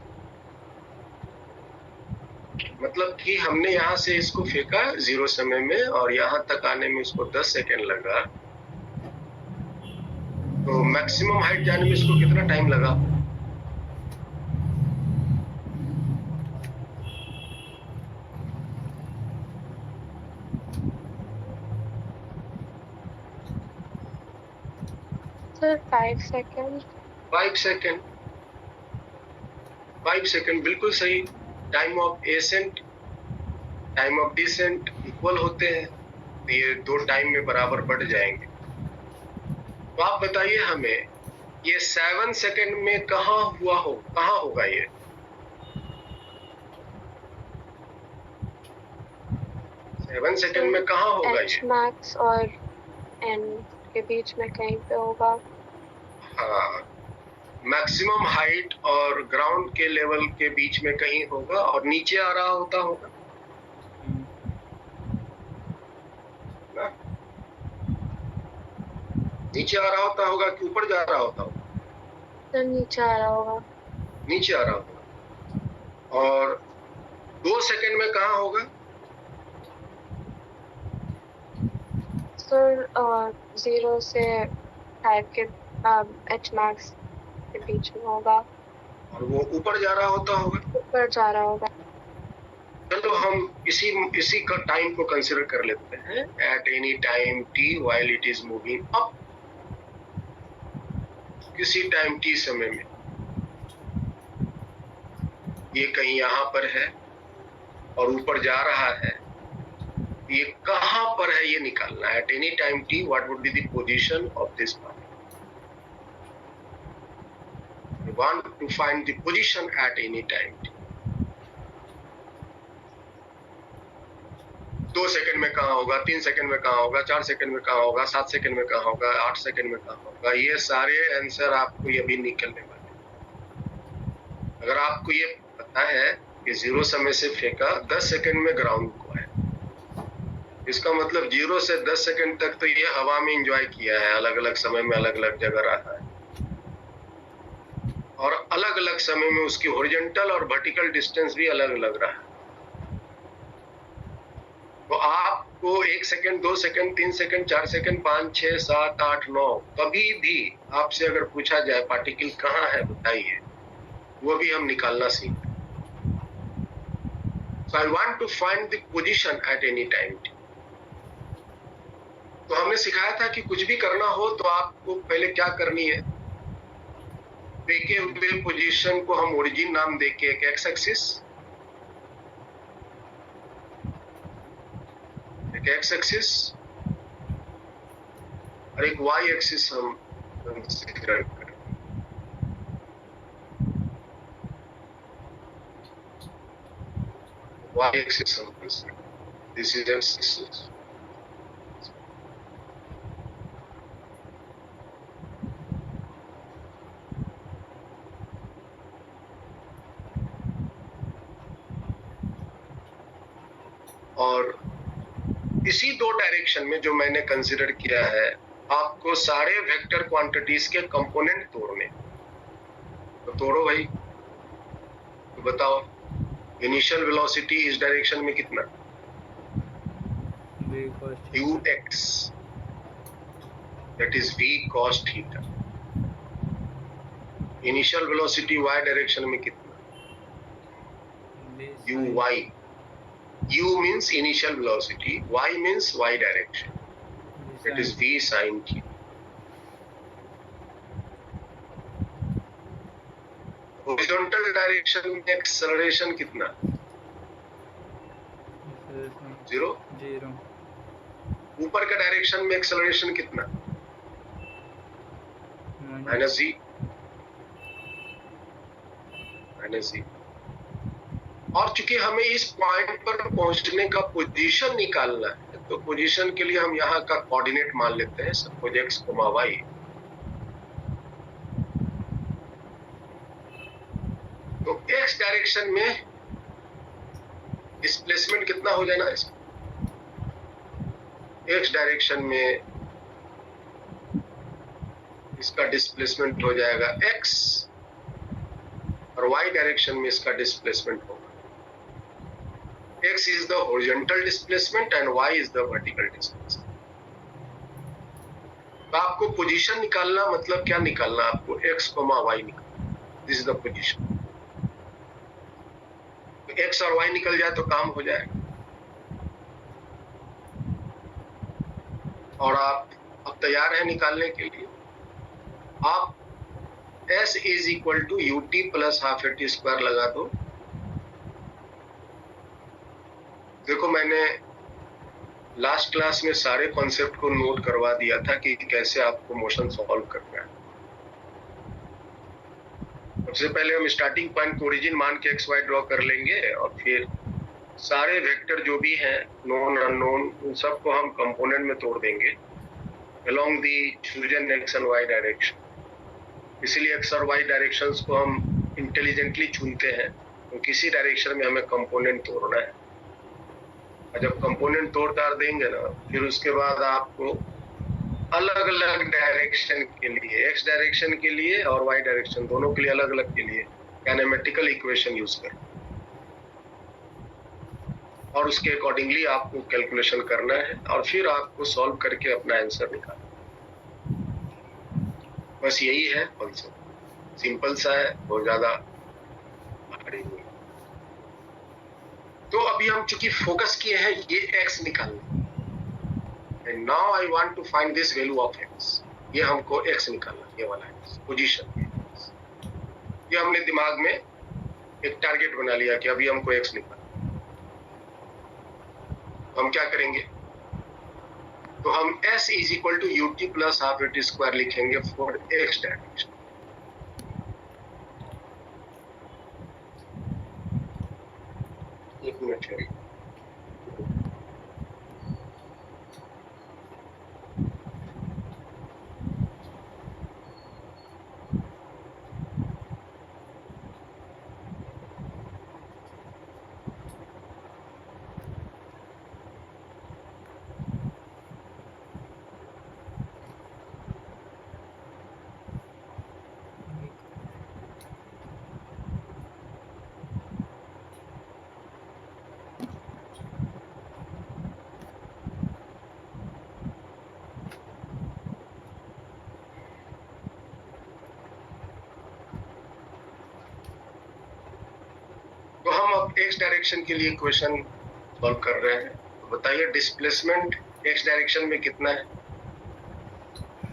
मतलब कि हमने यहाँ से इसको फेंका 0 समय में और यहाँ तक आने में इसको 10 सेकेंड लगा, तो मैक्सिमम हाइट जाने में इसको कितना टाइम लगा? Sir, 5 seconds. 5 सेकेंड। 5 सेकेंड बिल्कुल सही। Time of ascent time of descent equal होते हैं, तो ये दो टाइम में बराबर बढ़ जाएंगे। तो आप बताइए हमें, ये 7 सेकंड में कहाँ होगा ये? सेवन सेकंड में कहाँ होगा H ये? max और N के बीच में कहीं पे होगा। हाँ, मैक्सिमम हाइट और ग्राउंड के लेवल के बीच में कहीं होगा और नीचे आ रहा होगा ना? नीचे आ रहा होगा कि ऊपर जा रहा होगा? तो नीचे आ रहा होगा। नीचे आ रहा होगा। और 2 सेकंड में कहाँ होगा? सर 0 से 5 के H max के बीच में होगा। और वो ऊपर जा रहा होगा। ऊपर जा रहा होगा। चलो हम इसी का टाइम को कंसीडर कर लेते हैं। At any time t while it is moving up, किसी टाइम t समय में ये कहीं यहाँ पर है और ऊपर जा रहा है, ये कहाँ पर है ये निकालना है। At any time t what would be the position of this particle? We want to find the position at any time t. 2 second में कहाँ होगा, 3 सेकंड में कहाँ होगा, 4 सेकंड में कहाँ होगा, 7 सेकंड में कहाँ होगा, 8 सेकंड में कहाँ होगा, ये सारे आंसर आपको ये भी निकलने वाले। अगर आपको ये पता है कि 0 समय से फेंका, 10 सेकंड में ग्राउंड को है, इसका मतलब 0 से 10 सेकंड तक तो ये हवा में एंजॉय किया है, अलग अलग समय में अलग अलग जगह रहा है और अलग अलग समय में उसकी हॉरिजॉन्टल और वर्टिकल डिस्टेंस भी अलग अलग रहा है। तो आपको 1 सेकंड, 2 सेकंड, 3 सेकंड, 4 सेकंड, 5, 6, 7, 8, 9 कभी भी आपसे अगर पूछा जाए पार्टिकल कहाँ है बताइए, वो भी हम निकालना सीखें। So I want to find the position at any time t. तो हमने सिखाया था कि कुछ भी करना हो तो आपको पहले क्या करनी है, देखे हुए पोजीशन को हम ओरिजिन नाम देके एक एक्स एक्सिस, और एक वाई एक्सिस हम कंसीडर करें। वाई एक्सिस हम कंसीडर, दिस इज एक्सिस। और इसी 2 डायरेक्शन में जो मैंने कंसीडर किया है, आपको सारे वेक्टर क्वांटिटीज के कंपोनेंट तोड़ने, तो तोड़ो भाई। तो बताओ इनिशियल वेलोसिटी इस डायरेक्शन में कितना? ux, that is v cos theta। Initial velocity y direction में कितना? uy। u means initial velocity, y means y direction, that is v sin theta। Horizontal direction में एक्सेलरेशन कितना? 0। ऊपर का डायरेक्शन में एक्सेलरेशन कितना? -g। और चूंकि हमें इस पॉइंट पर पहुंचने का पोजीशन निकालना है, तो पोजीशन के लिए हम यहाँ का कोऑर्डिनेट मान लेते हैं, सपोज x, y। तो x डायरेक्शन में डिस्प्लेसमेंट कितना हो जाना है? x डायरेक्शन में इसका डिस्प्लेसमेंट हो जाएगा x और y डायरेक्शन में इसका डिस्प्लेसमेंट होगा। x is the horizontal displacement and y is the vertical displacement। तो आपको पोजीशन निकालना मतलब क्या निकालना? आपको x, y निकालना। This is the position. तो x और y निकल जाए तो काम हो जाएगा। और आप अब तैयार हैं निकालने के लिए। आप s is equal to ut plus ½ at² लगा दो, देखो, मैंने लास्ट क्लास में सारे कॉन्सेप्ट को नोट करवा दिया था कि कैसे आपको मोशन सॉल्व करना है। सबसे पहले हम स्टार्टिंग पॉइंट को ओरिजिन मान के एक्स वाई ड्रॉ कर लेंगे और फिर सारे वेक्टर जो भी हैं नोन अननोन उन सबको हम कंपोनेंट में तोड़ देंगे along the chosen x and y direction। इसलिए x और y डायरेक्शंस को हम इंटेलिजेंटली चुनते हैं, तो किसी डायरेक्शन में हमें कंपोनेंट तोड़ना है। और जब कंपोनेंट तोड़ तार देंगे ना, फिर उसके बाद आपको अलग अलग डायरेक्शन के लिए, x डायरेक्शन के लिए और y डायरेक्शन दोनों के लिए अलग अलग के लिए कैनेमेटिकल इक्वेशन यूज करें और उसके अकॉर्डिंगली आपको कैलकुलेशन करना है और फिर आपको सॉल्व करके अपना आंसर निकालना। बस यही है कॉन्सेप्ट, सिंपल सा है, बहुत ज्यादा भारी नहीं। तो अभी हम चूंकि फोकस किए हैं ये x निकालना, and now I want to find this value of x। ये हमको x निकालना, ये वाला x पोजीशन। ये हमने दिमाग में एक टारगेट बना लिया कि अभी हमको x निकालना। हम क्या करेंगे, तो हम s is equal to u t plus half a t square लिखेंगे फॉर x डायरेक्शन। एक मिनट है। तो हम अब x डायरेक्शन के लिए इक्वेशन सॉल्व कर रहे हैं। तो बताइए डिस्प्लेसमेंट x डायरेक्शन में कितना है।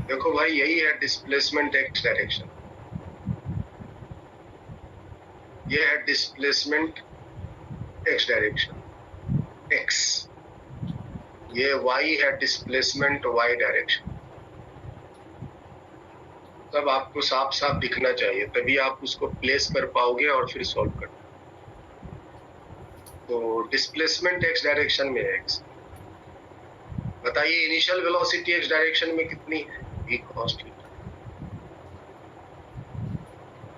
देखो भाई, यही है डिस्प्लेसमेंट x डायरेक्शन, ये है डिस्प्लेसमेंट x डायरेक्शन x, ये y है डिस्प्लेसमेंट y डायरेक्शन। तब आपको साफ साफ दिखना चाहिए, तभी आप उसको प्लेस कर पाओगे और फिर सॉल्व कर। तो डिस्प्लेसमेंट x डायरेक्शन में x, बताइए इनिशियल वेलोसिटी x डायरेक्शन में कितनी है, v cos थीटा।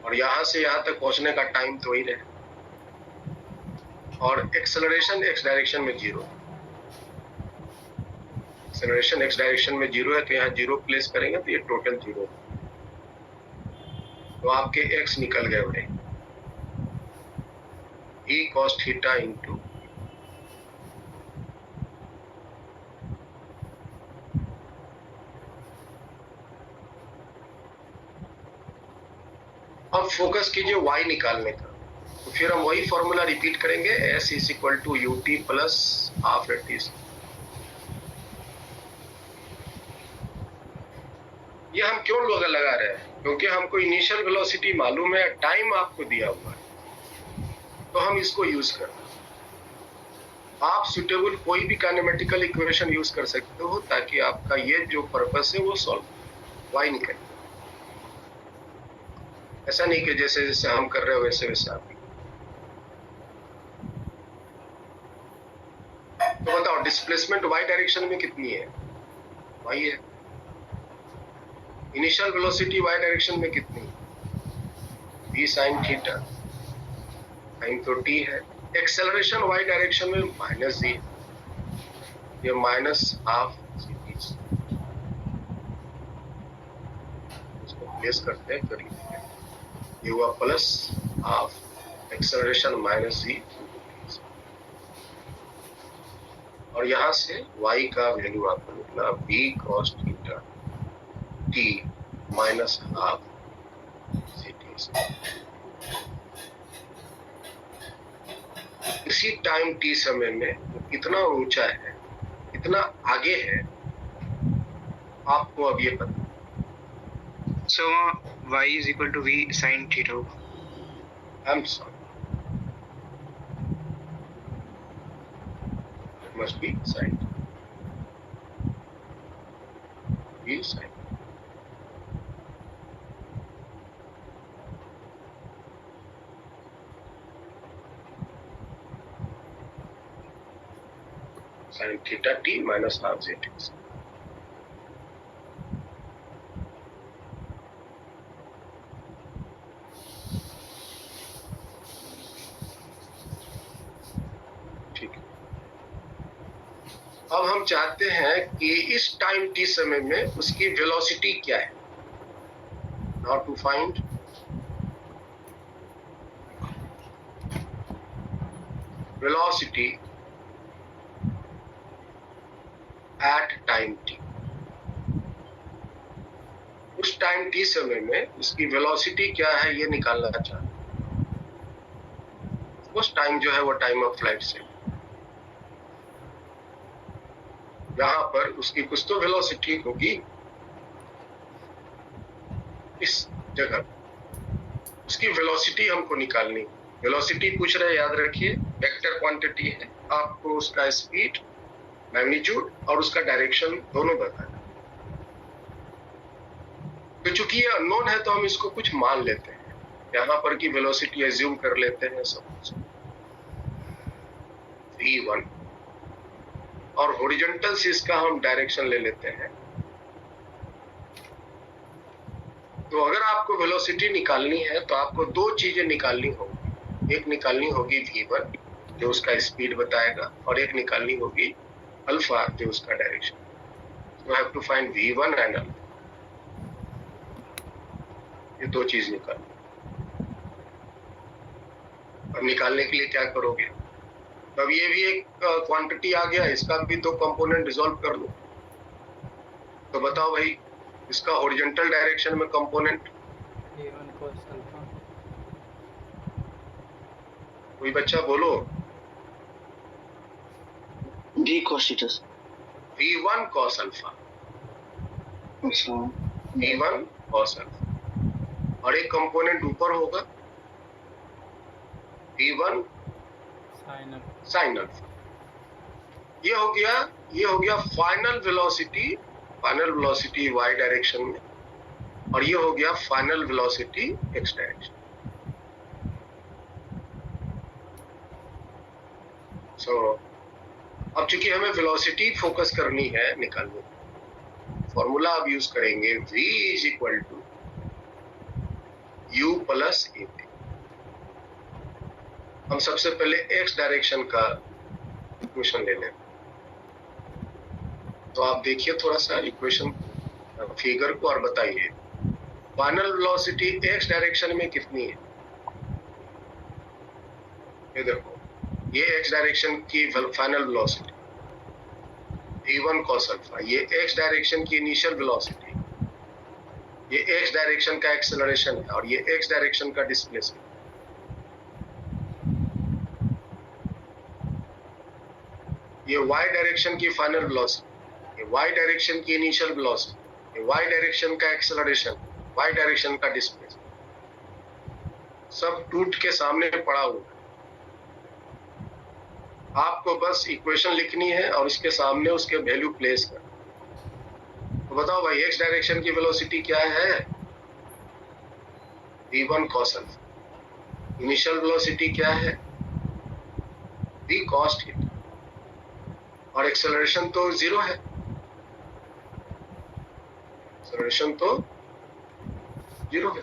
और यहां से यहां तक पहुंचने का टाइम तो ही रहे। और एक्सेलरेशन x डायरेक्शन में 0, एक्सेलरेशन x डायरेक्शन में 0 है, तो यहाँ 0 प्लेस करेंगे तो ये टोटल 0। तो आपके x निकल गए भाई, v cos थीटा इंटू अब फोकस कीजिए y निकालने का। तो फिर हम वही फॉर्मूला रिपीट करेंगे, s is equal to u t plus half a t. ये हम क्यों लगा रहे हैं, क्योंकि हमको इनिशियल वेलोसिटी मालूम है, टाइम आपको दिया हुआ है, तो हम इसको यूज कर रहे हैं। आप सुटेबल कोई भी काइनेमेटिकल इक्वेशन यूज कर सकते हो ताकि आपका ये जो पर्पस है वो सॉल्व y निकले। ऐसा नहीं कि जैसे जैसे हम कर रहे हो वैसे वैसे आप। तो बताओ डिस्प्लेसमेंट y डायरेक्शन में कितनी है, y है। इनिशियल वेलोसिटी y डायरेक्शन में कितनी है, v sin थीटा, sin तो t है। एक्सेलरेशन y डायरेक्शन में माइनस z, ये माइनस हाफ ct। इसको प्लेस करते हैं, करिए ये हुआ plus half acceleration minus z। और यहां से y का वैल्यू आपको निकला v cos theta t minus half ct। इसी टाइम t समय में वो कितना ऊंचा है, कितना आगे है, आपको अब ये पता। So y is equal to v sin theta. I'm sorry, must be sin v sin. Sin theta t minus half zx. ठीक है। अब हम चाहते हैं कि इस टाइम t समय में उसकी वेलोसिटी क्या है। Now to find velocity at time t, उस टाइम t समय में उसकी वेलोसिटी क्या है ये निकालना चाहते हैं। उस टाइम जो है वो टाइम ऑफ फ्लाइट से, यहाँ पर उसकी कुछ तो वेलोसिटी होगी इस जगह, उसकी वेलोसिटी हमको निकालनी। वेलोसिटी पूछ रहे, याद रखिए वेक्टर क्वांटिटी है, आपको उसका स्पीड, मैग्नीट्यूड और उसका डायरेक्शन दोनों बताना। तो चूंकि ये अननोन है तो हम इसको कुछ मान लेते हैं, यहाँ पर की वेलोसिटी एज्यूम कर लेते हैं सब v1, और हॉरिजॉन्टल से इसका हम डायरेक्शन ले लेते हैं। तो अगर आपको वेलोसिटी निकालनी है तो आपको दो चीजें निकालनी होगी। एक निकालनी होगी v1 जो उसका स्पीड बताएगा, और एक निकालनी होगी अल्फा जो उसका direction. So I have to find v1 and alpha, ये दो चीज निकालनी। अब निकालने के लिए क्या करोगे, अब ये भी एक क्वांटिटी आ गया, इसका भी दो कंपोनेंट रिजॉल्व कर लो। तो बताओ भाई, इसका हॉरिजॉन्टल डायरेक्शन में कंपोनेंट v1 cos अल्फा, कोई बच्चा बोलो। d cos theta. v1 cos alpha, अच्छा, v1 cos अल्फा, और एक कंपोनेंट ऊपर होगा v1 sin alpha. sin alpha. ये हो गया फाइनल वेलोसिटी y डायरेक्शन में, और ये हो गया फाइनल वेलोसिटी x डायरेक्शन। सो अब चूंकि हमें वेलोसिटी फोकस करनी है निकालने, फॉर्मूला अब यूज करेंगे v is equal to u plus a. हम सबसे पहले x डायरेक्शन का इक्वेशन ले लें। तो आप देखिए थोड़ा सा इक्वेशन फिगर को और बताइए फाइनल वेलोसिटी x डायरेक्शन में कितनी है। ये देखो, ये x डायरेक्शन की final velocity v1 cos alpha, ये x डायरेक्शन की इनिशियल वेलोसिटी, ये x डायरेक्शन का एक्सेलरेशन है, और ये x डायरेक्शन का डिस्प्लेसमेंट। ये y डायरेक्शन की फाइनल वेलोसिटी, ये y डायरेक्शन की इनिशियल वेलोसिटी, ये y डायरेक्शन का एक्सेलरेशन, y डायरेक्शन का डिस्प्लेसमेंट, सब टूट के सामने पड़ा हुआ है। आपको बस इक्वेशन लिखनी है और उसके सामने उसके वैल्यू प्लेस कर। तो बताओ भाई, x डायरेक्शन की वेलोसिटी क्या है, v1 cos alpha. Initial velocity क्या है, v cos थीटा, और एक्सेलरेशन तो जीरो है, एक्सेलरेशन तो जीरो है।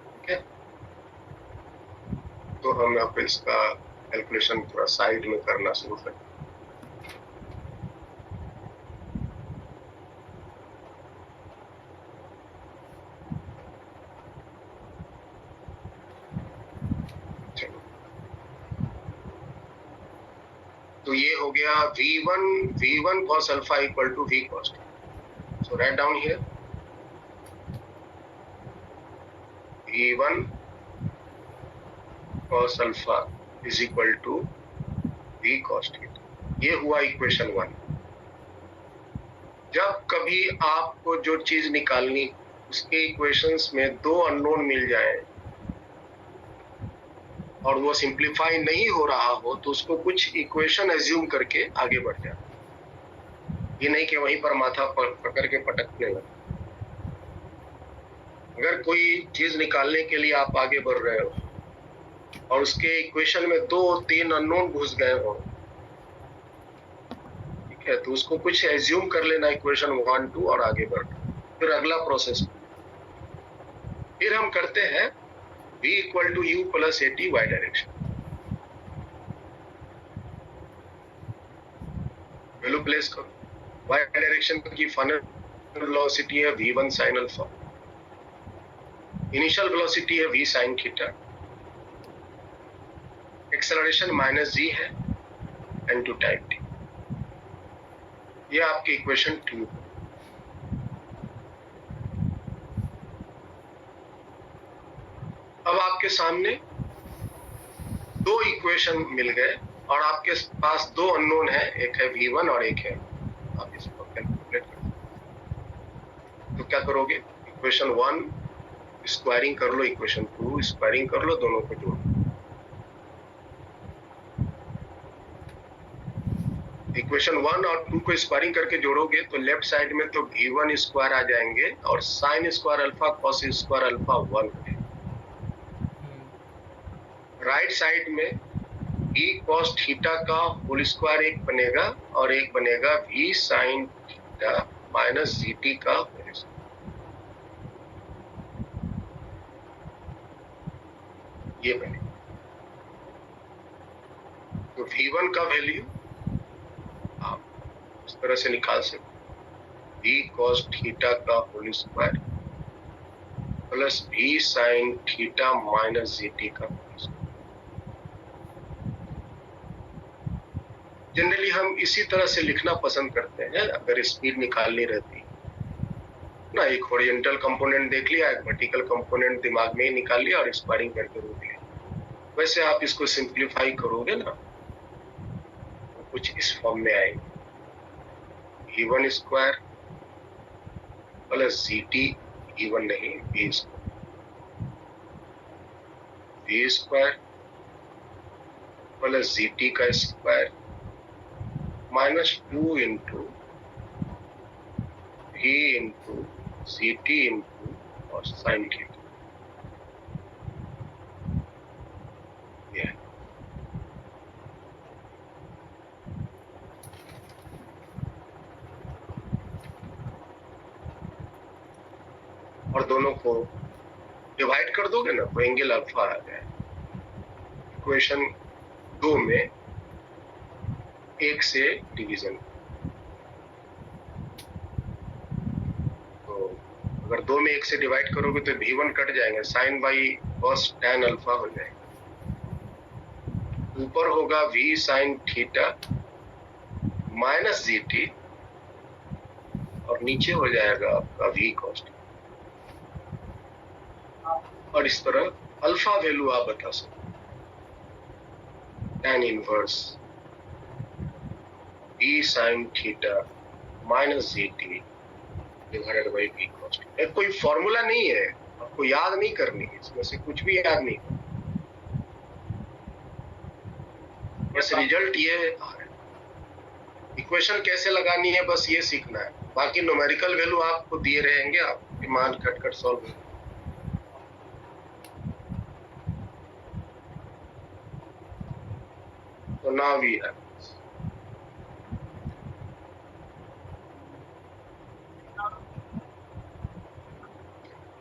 ठीक है, तो हम यहाँ पे इसका कैलकुलेशन थोड़ा साइड में करना शुरू करें। तो ये हो गया v1 cos alpha equal to v cos theta. So right down here v1 cos alpha is equal to v cos theta. ये हुआ इक्वेशन 1। जब कभी आपको जो चीज निकालनी उसके इक्वेशंस में दो अननोन मिल जाए और वो सिंप्लीफाई नहीं हो रहा हो तो उसको कुछ इक्वेशन एज्यूम करके आगे बढ़ जाए, ये नहीं कि वहीं पर माथा पकड़ के पटकने लगे। अगर कोई चीज निकालने के लिए आप आगे बढ़ रहे हो और उसके इक्वेशन में 2-3 अननोन घुस गए हो, ठीक है, तो उसको कुछ एज्यूम कर लेना इक्वेशन 1, 2 और आगे बढ़, फिर अगला प्रोसेस। फिर हम करते हैं v equal to u plus a t y direction, value place करो। वाई डायरेक्शन की फाइनल वेलोसिटी है v1 sin alpha, initial velocity है v sin theta, acceleration minus g है n2 टाइम t। ये आपकी इक्वेशन 2। अब आपके सामने दो इक्वेशन मिल गए और आपके पास दो अननोन है, एक है v1 और एक है, आप इसको कैलकुलेट करो। तो क्या करोगे, इक्वेशन 1 स्क्वायरिंग कर लो, इक्वेशन 2 स्क्वायरिंग कर लो, दोनों को जोड़ो। इक्वेशन 1 और 2 को स्क्वायरिंग करके जोड़ोगे तो लेफ्ट साइड में तो v1 स्क्वायर आ जाएंगे और sine square alpha cos square alpha 1 है। राइट साइड में v cos थीटा का होल स्क्वायर एक बनेगा और एक बनेगा v sin theta minus gt का होल स्क्वायर। ये बनेगा। तो v1 का वैल्यू आप इस तरह से निकाल सकते, v cos थीटा का whole square plus v sin theta minus gt का होल स्क्वायर। जनरली हम इसी तरह से लिखना पसंद करते हैं अगर स्पीड निकालनी रहती ना। एक हॉरिजॉन्टल कंपोनेंट देख लिया, एक वर्टिकल कंपोनेंट दिमाग में ही निकाल लिया और स्क्वायरिंग करके रोक लिया। वैसे आप इसको सिंप्लीफाई करोगे ना तो कुछ इस फॉर्म में आएगी, v1 square plus gt, v1 नहीं v स्क्वायर प्लस gt का square minus 2 into v into gt into और साइन थीटा। और दोनों को डिवाइड कर दोगे ना तो एंगल अल्फा आ जाए। इक्वेशन 2 में 1 से डिवीजन, तो अगर 2 में 1 से डिवाइड करोगे तो v1 कट जाएंगे, sine by cos tan alpha हो जाएगा। ऊपर होगा v sine theta minus gt और नीचे हो जाएगा आपका v कॉस थीटा। और इस तरह अल्फा वैल्यू आप बता सकते, tan inverse v sin theta minus gt divided by v cos theta. कोई फॉर्मूला नहीं है, आपको याद नहीं करनी है, इसमें से कुछ भी याद नहीं, बस रिजल्ट ये है। इक्वेशन कैसे लगानी है बस ये सीखना है, बाकी न्यूमेरिकल वैल्यू आपको दिए रहेंगे, आप मान कट कट सॉल्व। तो नाउ वी हैव,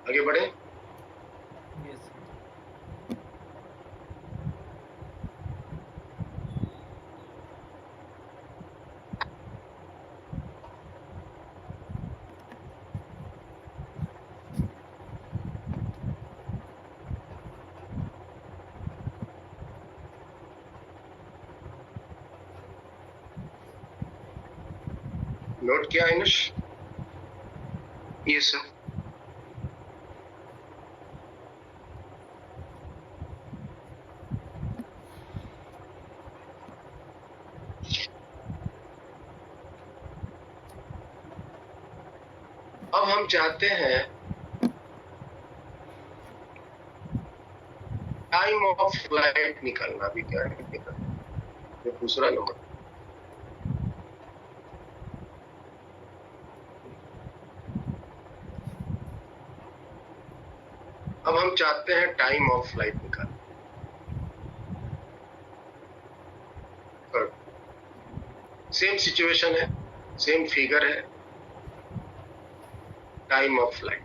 आगे बढ़े। यस नोट किया आयुष? Yes, sir. अब हम चाहते हैं tan टाइम ऑफ फ्लाइट निकालना भी क्या है, ये दूसरा नंबर। अब हम चाहते हैं टाइम ऑफ फ्लाइट निकालना। सेम सिचुएशन है, सेम फिगर है, टाइम ऑफ फ्लाइट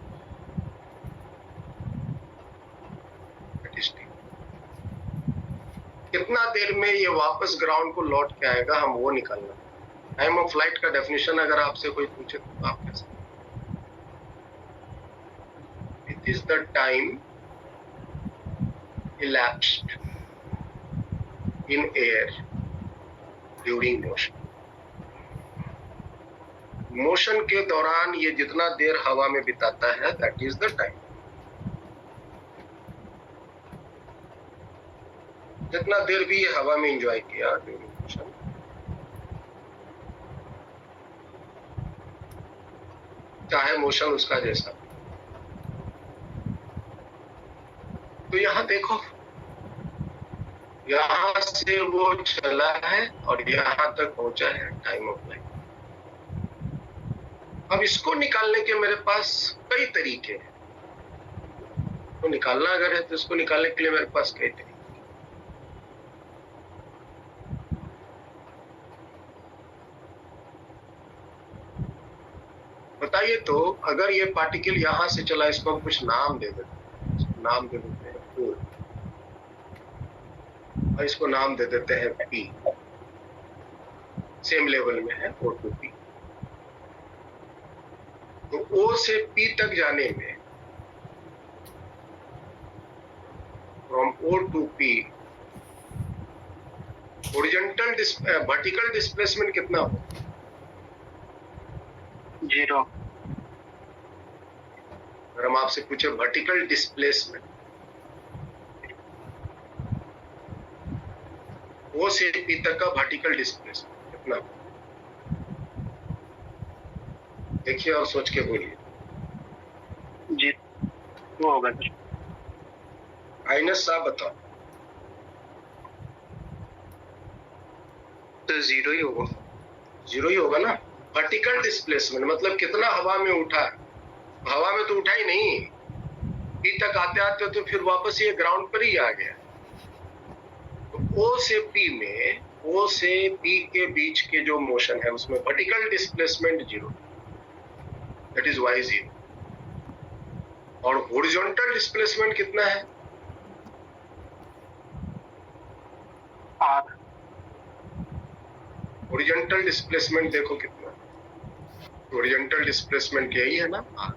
कितना देर में ये वापस ग्राउंड को लौट के आएगा, हम वो निकालना। टाइम ऑफ फ्लाइट का डेफिनेशन अगर आपसे कोई पूछे तो आप कैसे, it is the time elapsed in air during motion. Motion के दौरान ये जितना देर हवा में बिताता है, दैट इज द टाइम। जितना देर भी ये हवा में एंजॉय किया ड्यूरिंग मोशन, चाहे मोशन उसका जैसा। तो यहां देखो, यहां से वो चला है और यहां तक पहुंचा है, टाइम ऑफ फ्लाइट। अब इसको निकालने के मेरे पास कई तरीके हैं। तो निकालना अगर है तो इसको निकालने के लिए मेरे पास कई तरीके। बताइए तो, अगर ये पार्टिकल यहां से चला, इसको हम कुछ नाम दे देते हैं। नाम दे देते हैं O, और इसको नाम दे देते हैं P। सेम लेवल में है O to P। तो O से P तक जाने में, from O to P, vertical displacement कितना हो? 0। अगर हम आपसे पूछे वर्टिकल डिस्प्लेसमेंट, O से P तक का वर्टिकल डिस्प्लेसमेंट कितना हो? देखिए और सोच के बोलिए। जी, वो होगा सर। आइनस साहब बताओ। तो 0 ही होगा। 0 ही होगा ना। वर्टिकल डिस्प्लेसमेंट मतलब कितना हवा में उठा। हवा में तो उठा ही नहीं, P तक आते आते तो फिर वापस ये ग्राउंड पर ही आ गया। तो O से P में, O से P के बीच के जो मोशन है उसमें vertical displacement 0, that is y 0। और हॉरिजॉन्टल डिस्प्लेसमेंट कितना है? R। हॉरिजॉन्टल डिस्प्लेसमेंट देखो कितना, हॉरिजॉन्टल डिस्प्लेसमेंट यही है ना, R।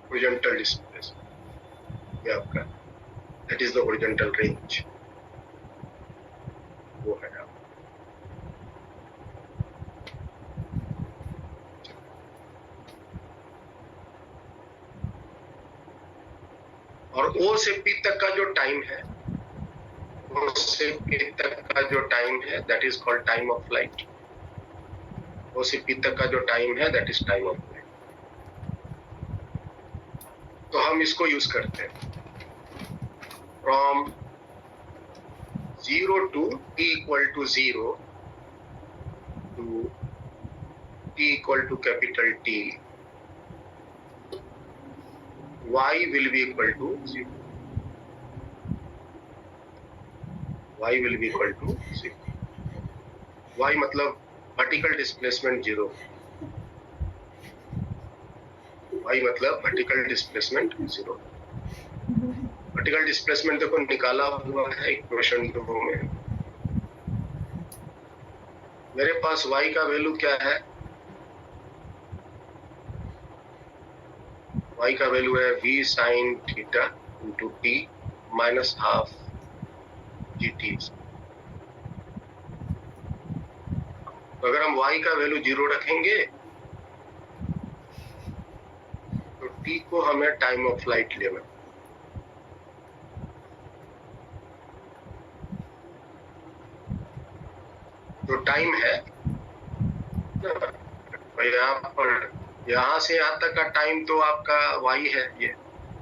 हॉरिजॉन्टल डिस्प्लेसमेंट ये आपका, that is the horizontal range, वो है आप। और O से P तक का जो टाइम है, O से P तक का जो टाइम है, that is called time of flight. O से P तक का जो टाइम है, that is time of flight. तो हम इसको यूज करते हैं from 0 to T equal to 0 to T equal to capital T, y will be equal to 0. Y will be equal to 0. Y मतलब वर्टिकल डिस्प्लेसमेंट 0। Y मतलब vertical displacement 0। Vertical displacement देखो निकाला हुआ है इक्वेशन 2 में। मेरे पास y का value क्या है? y का वैल्यू है v sin theta into t minus half gt। तो अगर हम y का वैल्यू 0 रखेंगे तो t को हमें टाइम ऑफ फ्लाइट लेना। जो टाइम है यहाँ पर, यहाँ से यहाँ तक का टाइम तो आपका y है, ये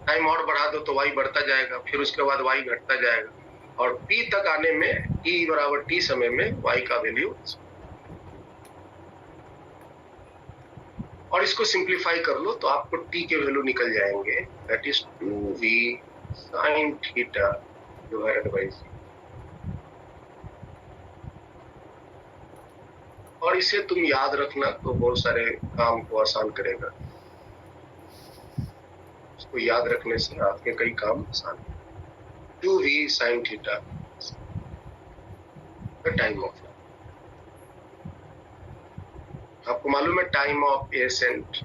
टाइम और बढ़ा दो तो y बढ़ता जाएगा, फिर उसके बाद y घटता जाएगा, और p तक आने में t बराबर t समय में y का वैल्यू, और इसको सिंप्लीफाई कर लो तो आपको t के वैल्यू निकल जाएंगे, that is 2v sin theta divided by c। और इसे तुम याद रखना तो बहुत सारे काम को आसान करेगा। इसको याद रखने से आपके कई काम आसान। 2v sin theta time of, आपको मालूम है टाइम ऑफ एसेंट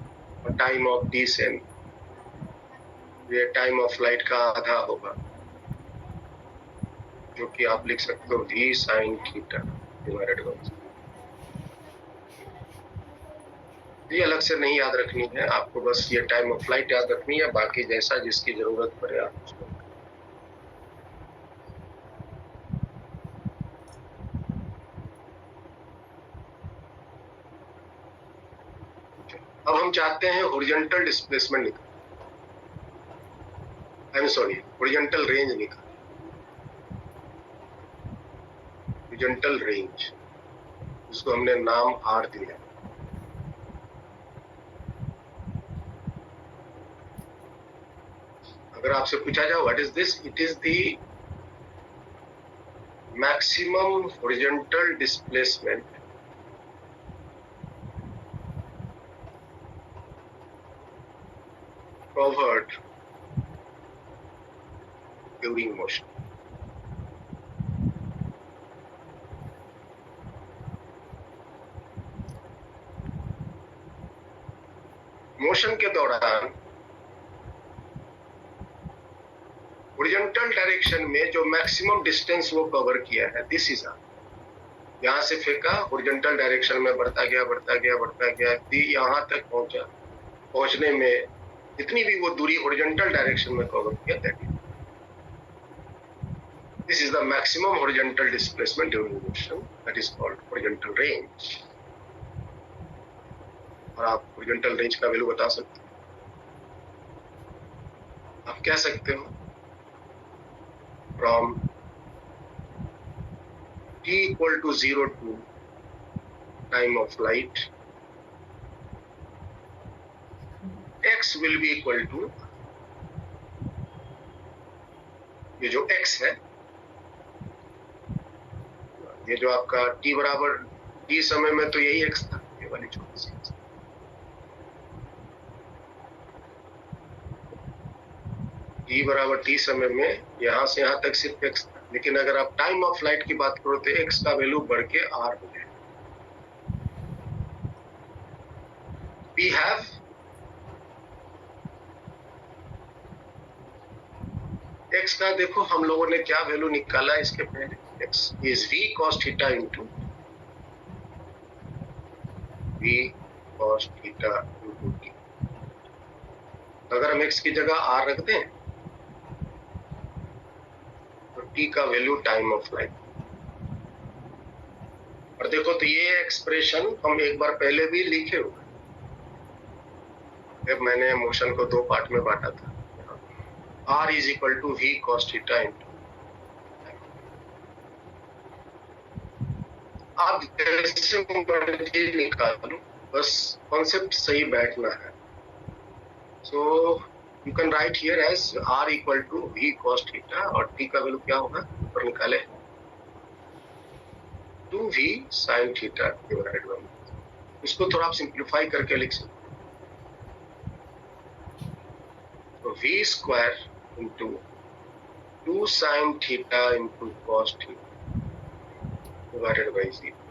और टाइम ऑफ डिसेंट, ये टाइम ऑफ फ्लाइट का आधा होगा, जो कि आप लिख सकते हो v sin theta divided by. ये अलग से नहीं याद रखनी है आपको, बस ये टाइम ऑफ फ्लाइट याद रखनी है, बाकी जैसा जिसकी जरूरत पड़े आप उसको। अब हम चाहते हैं हॉरिजॉन्टल डिस्प्लेसमेंट निकाल, I am sorry, horizontal range निकाल, हॉरिजॉन्टल रेंज, उसको हमने नाम R दिया। अगर आपसे पूछा जाए what is this, it is the maximum horizontal displacement covered during motion। Motion के दौरान हॉरिजॉन्टल डायरेक्शन में जो मैक्सिमम डिस्टेंस वो कवर किया है, दिस इज यहाँ से फेंका, हॉरिजॉन्टल डायरेक्शन में बढ़ता गया बढ़ता गया बढ़ता गया, यहाँ तक पहुंचा, पहुंचने में जितनी भी वो दूरी हॉरिजॉन्टल डायरेक्शन में कवर किया, that is, this is the maximum horizontal displacement during motion, that is called horizontal range. और आप हॉरिजॉन्टल रेंज का वैल्यू बता सकते हो, आप कह सकते हो from t equal to 0 to time of flight, x will be equal to, ये जो x है, ये जो आपका t बराबर t समय में तो यही x था, ये वाली छोटी सी t बराबर t समय में यहाँ से यहाँ तक सिर्फ x था, लेकिन अगर आप टाइम ऑफ फ्लाइट की बात करो तो x का वैल्यू बढ़ के r हो गया। We have x का, देखो हम लोगों ने क्या वैल्यू निकाला इसके पहले, x is v cos theta into v cos theta into t। अगर हम x की जगह r रख दें तो t का वैल्यू टाइम ऑफ फ्लाइट, और देखो तो ये एक्सप्रेशन हम एक बार पहले भी लिखे हुए, जब मैंने मोशन को दो पार्ट में बांटा था, r is equal to v cos theta into, आप जैसे मर्जी निकालो, बस कॉन्सेप्ट सही बैठना है। So you can write here as r equal to v cos theta, और t का वैल्यू क्या होगा ऊपर निकाले, 2v sin theta divided by, इसको थोड़ा आप सिंप्लीफाई करके लिख सकते हो, तो v square into 2 sin theta into cos theta divided by 0।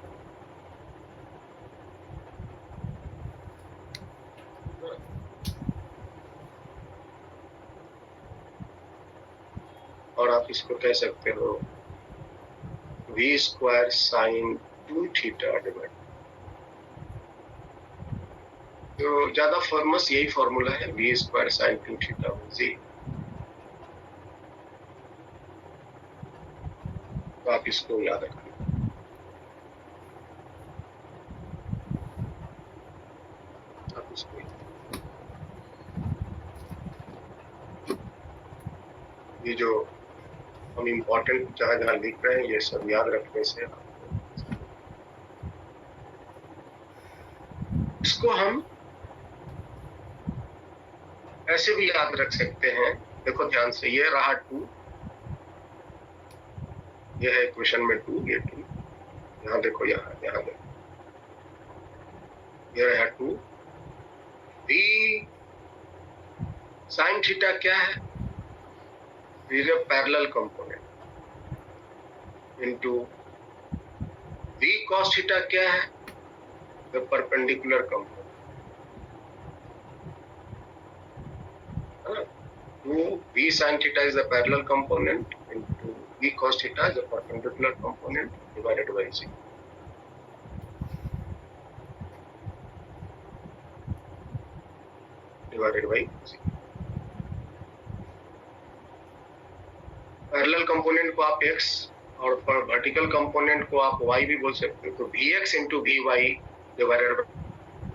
और आप इसको कह सकते हो v square sine 2 theta divide, तो ज्यादा फेमस यही फॉर्मूला है, v स्क्वायर साइन 2 थीटा जी। तो आप इसको याद रखना, आप इसको ये जो हम इम्पोर्टेंट जहाँ जहाँ लिख रहे हैं ये सब याद रखने से इसको हम ऐसे भी याद रख सकते हैं। देखो ध्यान से, ये रहा 2, ये है इक्वेशन में 2, ये 2, यहाँ देखो, यहाँ देखो, ये रहा 2। v sin थीटा क्या है? Is a parallel component into v cos theta क्या है? The perpendicular component. V sin theta is the parallel component into V cos theta is the perpendicular component divided by Z. Divided by Z. Parallel component को आप x और vertical component को आप y भी बोल सकते हो। तो Vx into Vy divided by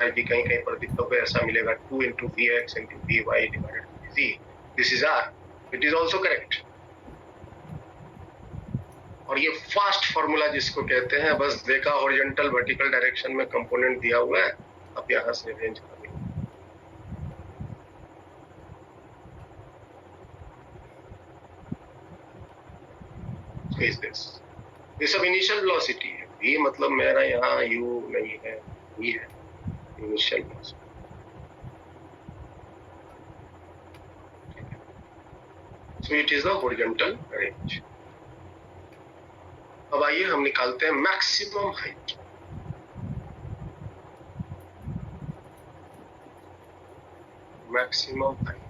Z, कहीं कहीं पर दिक्कत है ऐसा मिलेगा 2 into Vx into Vy divided by Z. This is R. It is also correct. और ये फास्ट फॉर्मूला जिसको कहते हैं, बस देखा हॉरिजॉन्टल वर्टिकल डायरेक्शन में कंपोनेंट दिया हुआ है, आप यहां से अरेंज कर लेंगे। ये सब इनिशियल वेलोसिटी है। v मतलब मेरा यहाँ u नहीं है, v है initial velocity. So it is the horizontal range. अब आइए हम निकालते हैं मैक्सिमम हाइट। मैक्सिमम हाइट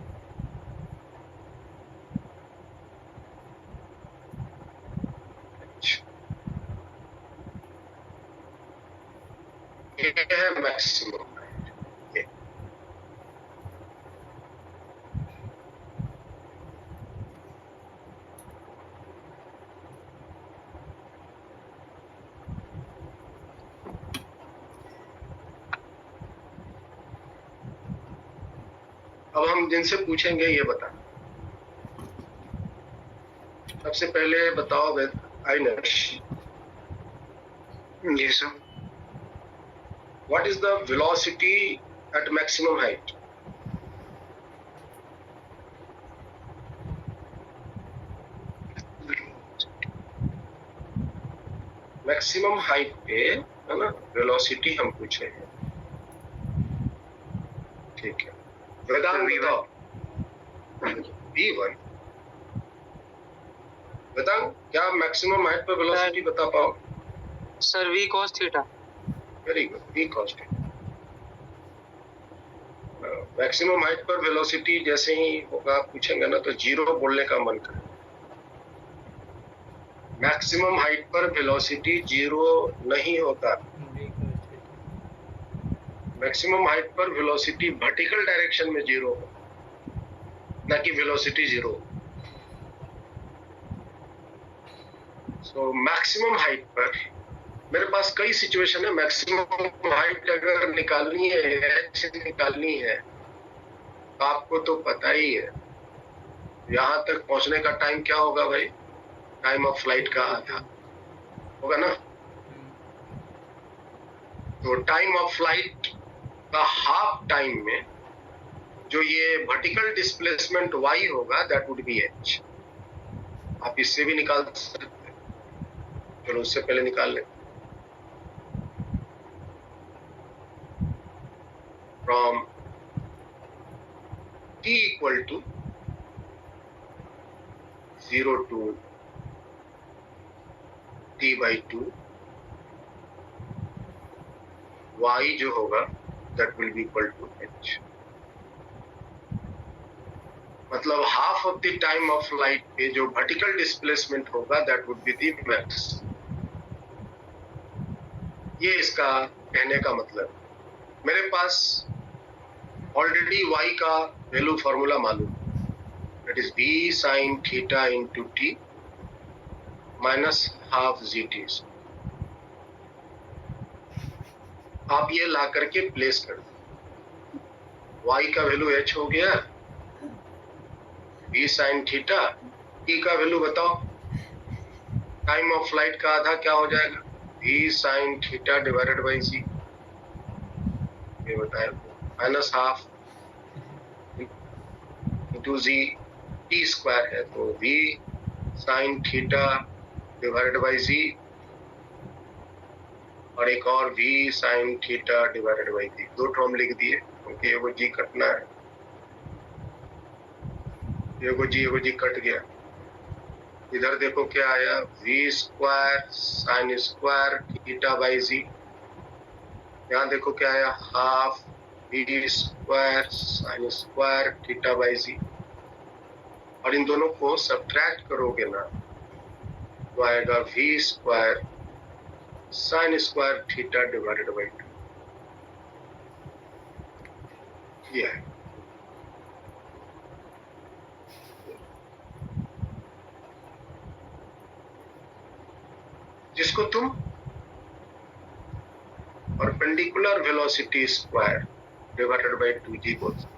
ये है मैक्सिमम हाइट। अब हम जिनसे पूछेंगे ये बता, सबसे पहले बताओ आइनश, Yes, sir. what is the velocity at maximum height? Maximum height पे है ना वेलोसिटी हम पूछे हैं, ठीक है। वेदांत बताओ v1। वेदांत क्या मैक्सिमम हाइट पर वेलोसिटी बता पाओ? Sir, V cos theta. Very good, v cos theta. Maximum height पर वेलोसिटी जैसे ही होगा पूछेंगे ना तो जीरो बोलने का मन करे। मैक्सिमम हाइट पर वेलोसिटी जीरो नहीं होता। मैक्सिमम हाइट पर वेलोसिटी वर्टिकल डायरेक्शन में जीरो हो, ना कि velocity zero. So maximum height पर मेरे पास कई सिचुएशन है। मैक्सिमम हाइट अगर निकालनी है, एच निकालनी है, तो आपको तो पता ही है यहां तक पहुंचने का टाइम क्या होगा भाई? टाइम ऑफ फ्लाइट का आधा होगा ना। तो टाइम ऑफ फ्लाइट का हाफ टाइम में जो ये वर्टिकल डिस्प्लेसमेंट y होगा दैट वुड बी h। आप इससे भी निकाल सकते हैं, चलो उससे पहले निकाल लें। From t equal to 0 to t by 2 y जो होगा that will be equal to h। मतलब half of the time of light पे जो वर्टिकल डिस्प्लेसमेंट होगा that would be the max। ये इसका कहने का मतलब। मेरे पास ऑलरेडी y का वैल्यू फॉर्मूला मालूम, that is v sin theta into t minus half gt। आप ये ला करके प्लेस कर दो। y का वैल्यू h हो गया v sin थीटा ई का वैल्यू बताओ, टाइम ऑफ फ्लाइट का आधा क्या हो जाएगा, v sin theta divided by g, ये बताए minus half into g, t square है तो v sin theta divided by g, और एक और v sin theta divided by g, दो टर्म लिख दिए क्योंकि एगो जी कटना है, एगो जी कट गया। इधर देखो क्या आया, v square sine square theta by g, यहाँ देखो क्या आया, half v square sine square theta by g, और इन दोनों को सब्ट्रैक्ट करोगे ना तो आएगा v square sine square theta divided by 2, ये है। जिसको तुम perpendicular velocity square divided by 2g बोलते हो।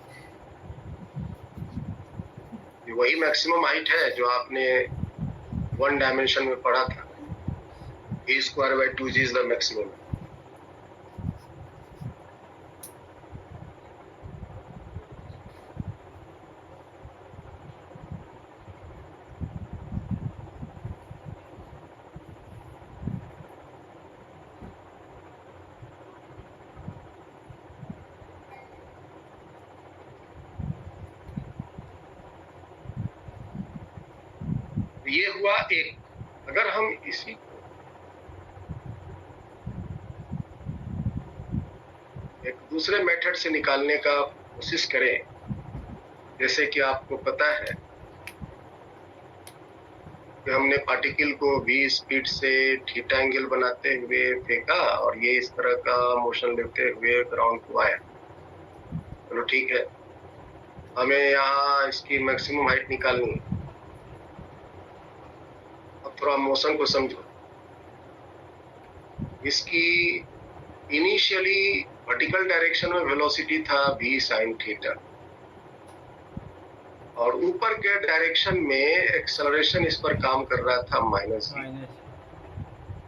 ये वही मैक्सिमम हाइट है जो आपने वन डायमेंशन में पढ़ा था, v square by 2g is the maximum. ये हुआ एक। अगर हम इसी एक दूसरे मेथड से निकालने का कोशिश करें, जैसे कि आपको पता है कि हमने पार्टिकल को v स्पीड से थीटा एंगल बनाते हुए फेंका और ये इस तरह का मोशन लेते हुए ग्राउंड को आया। चलो ठीक है, हमें यहाँ इसकी मैक्सिमम हाइट निकालनी है। अब थोड़ा मोशन को समझो। इसकी इनिशियली वर्टिकल डायरेक्शन में वेलोसिटी था v sin थीटा, और ऊपर के डायरेक्शन में एक्सेलरेशन इस पर काम कर रहा था माइनस v,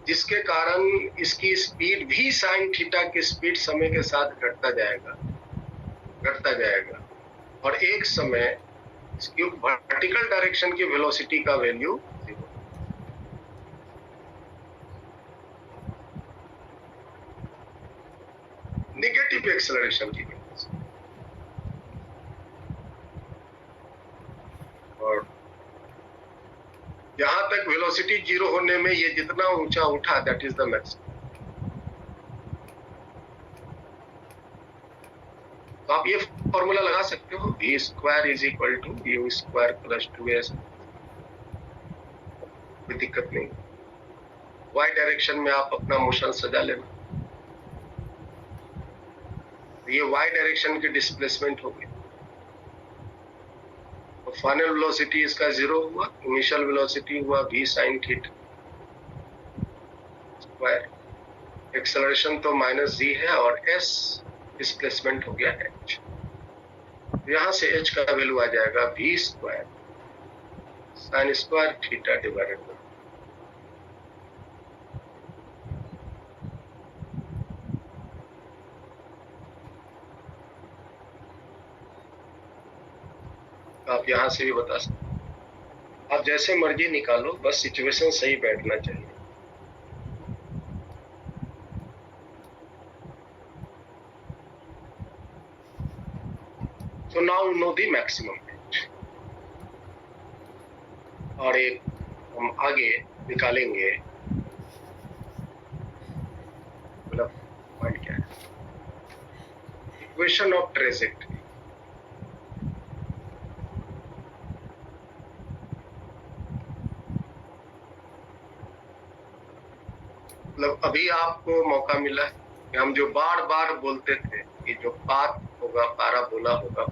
जिसके कारण इसकी स्पीड भी sin थीटा की स्पीड समय के साथ घटता जाएगा, और एक समय इसकी वर्टिकल डायरेक्शन की वेलोसिटी का वैल्यू नेगेटिव एक्सेलरेशन की वजह से। और यहां तक वेलोसिटी जीरो होने में ये जितना ऊंचा उठा, दैट इज द मैक्सिमम। तो आप ये फॉर्मूला लगा सकते हो, v square is equal to u square plus 2s, कोई दिक्कत नहीं। y डायरेक्शन में आप अपना मोशन सजा लेना। ये y डायरेक्शन की डिस्प्लेसमेंट होगी, तो फाइनल वेलोसिटी इसका 0 हुआ, इनिशियल वेलोसिटी हुआ v sin theta square, acceleration तो माइनस g है और s डिस्प्लेसमेंट हो गया h। यहाँ से h का वैल्यू आ जाएगा v square sine square theta divided by. आप यहाँ से भी बता सकते, आप जैसे मर्जी निकालो, बस सिचुएशन सही बैठना चाहिए। So now you know the maximum height, और एक हम आगे निकालेंगे, मतलब पॉइंट क्या है, इक्वेशन ऑफ ट्रेजेक्टरी। मतलब अभी आपको मौका मिला है कि हम जो बार बार बोलते थे कि जो पाथ होगा पैराबोला होगा,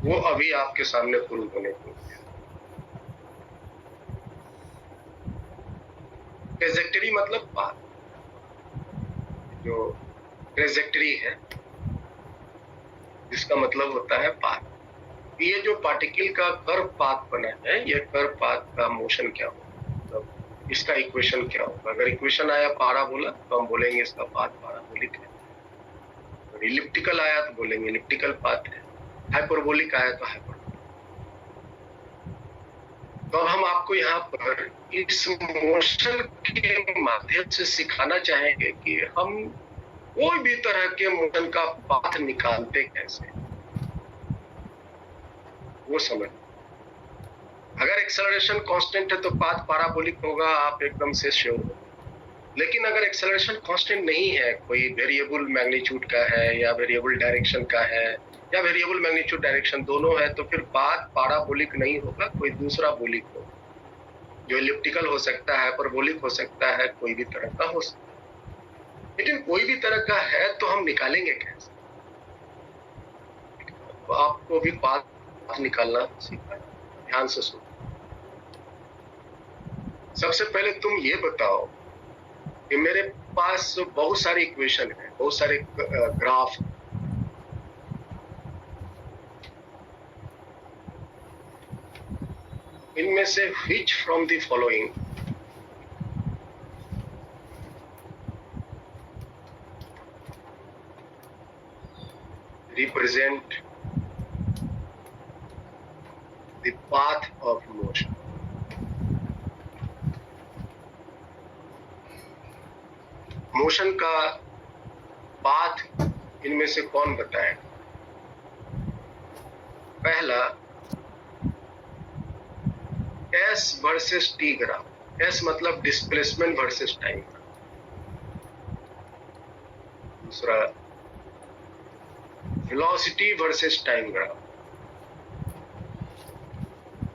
वो अभी आपके सामने प्रूव होने को है। ट्रेजेक्टरी मतलब पाथ, जो ट्रेजेक्टरी है जिसका मतलब होता है पाथ। ये जो पार्टिकल का कर्व पाथ बना है, ये कर्व पाथ का मोशन क्या होगा, मतलब इसका इक्वेशन क्या होगा? अगर इक्वेशन आया पाराबोला तो हम बोलेंगे इसका पाथ पाराबोलिक है, अगर इलिप्टिकल आया तो बोलेंगे इलिप्टिकल पाथ है, हाइपरबोलिक आया तो हाइपरबोलिक। तो अब हम आपको यहाँ पर इस मोशन के माध्यम से सिखाना चाहेंगे कि हम कोई भी तरह के मोशन का पाथ निकालते कैसे, वो समझ। अगर एक्सेलरेशन कांस्टेंट है तो पाथ पाराबोलिक होगा, आप एकदम से श्योर हो। लेकिन अगर एक्सेलरेशन कांस्टेंट नहीं है, कोई वेरिएबल मैग्नीट्यूड का है या वेरिएबल डायरेक्शन का है या वेरिएबल मैग्नीट्यूड डायरेक्शन दोनों है, तो फिर पाथ पाराबोलिक नहीं होगा, कोई दूसरा बोलिक होगा, जो इलिप्टिकल हो सकता है, हाइपरबोलिक हो सकता है, कोई भी तरह का हो सकता है। लेकिन कोई भी तरह का है तो हम निकालेंगे कैसे? तो आपको भी पाथ निकालना सीखना है। ध्यान से सुनो। सबसे पहले तुम ये बताओ कि मेरे पास बहुत सारी इक्वेशन है, बहुत सारे ग्राफ, इनमें से which from the following represent the path of motion? Motion का पाथ इनमें से कौन बताएगा? पहला S versus T graph, S मतलब डिस्प्लेसमेंट वर्सेस टाइम। दूसरा वेलोसिटी वर्सेस टाइम ग्राफ।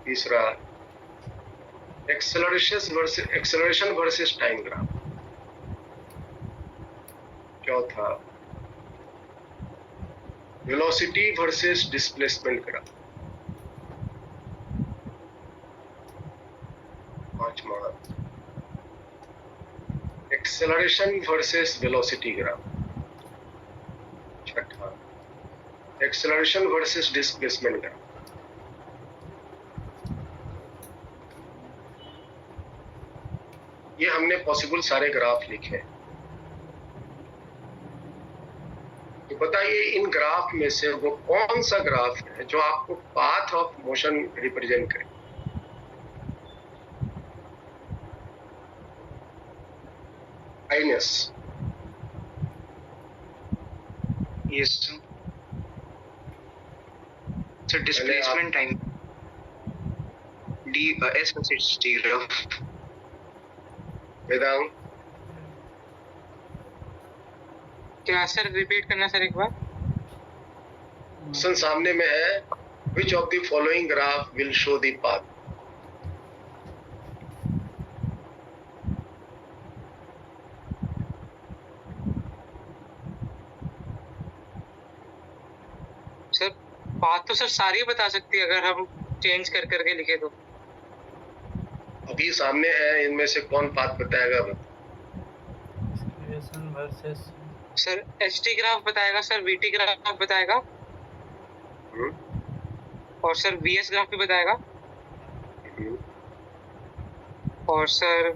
तीसरा एक्सेलरेशन वर्सेस टाइम ग्राफ। चौथा वेलोसिटी वर्सेस डिस्प्लेसमेंट ग्राफ। पांचवा एक्सेलरेशन वर्सेस वेलोसिटी ग्राफ। छठा एक्सेलरेशन वर्सेस डिस्प्लेसमेंट ग्राफ। ये हमने पॉसिबल सारे ग्राफ लिखे। तो बताइए इन ग्राफ में से वो कौन सा ग्राफ है जो आपको पाथ ऑफ मोशन रिप्रेजेंट करे? आइनस। Yes, sir. So displacement time d s versus t graph. वेदांत। क्या सर रिपीट करना सर एक बार? क्वेश्चन सामने में है, which of the following graph will show the path? Sir बात तो सर सारी बता सकती है अगर हम चेंज कर करके लिखे तो। अभी सामने है, इनमें से कौन पाथ बताएगा? Acceleration versus sir ST graph बताएगा, सर वीटी ग्राफ बताएगा और सर वीएस ग्राफ भी बताएगा और sir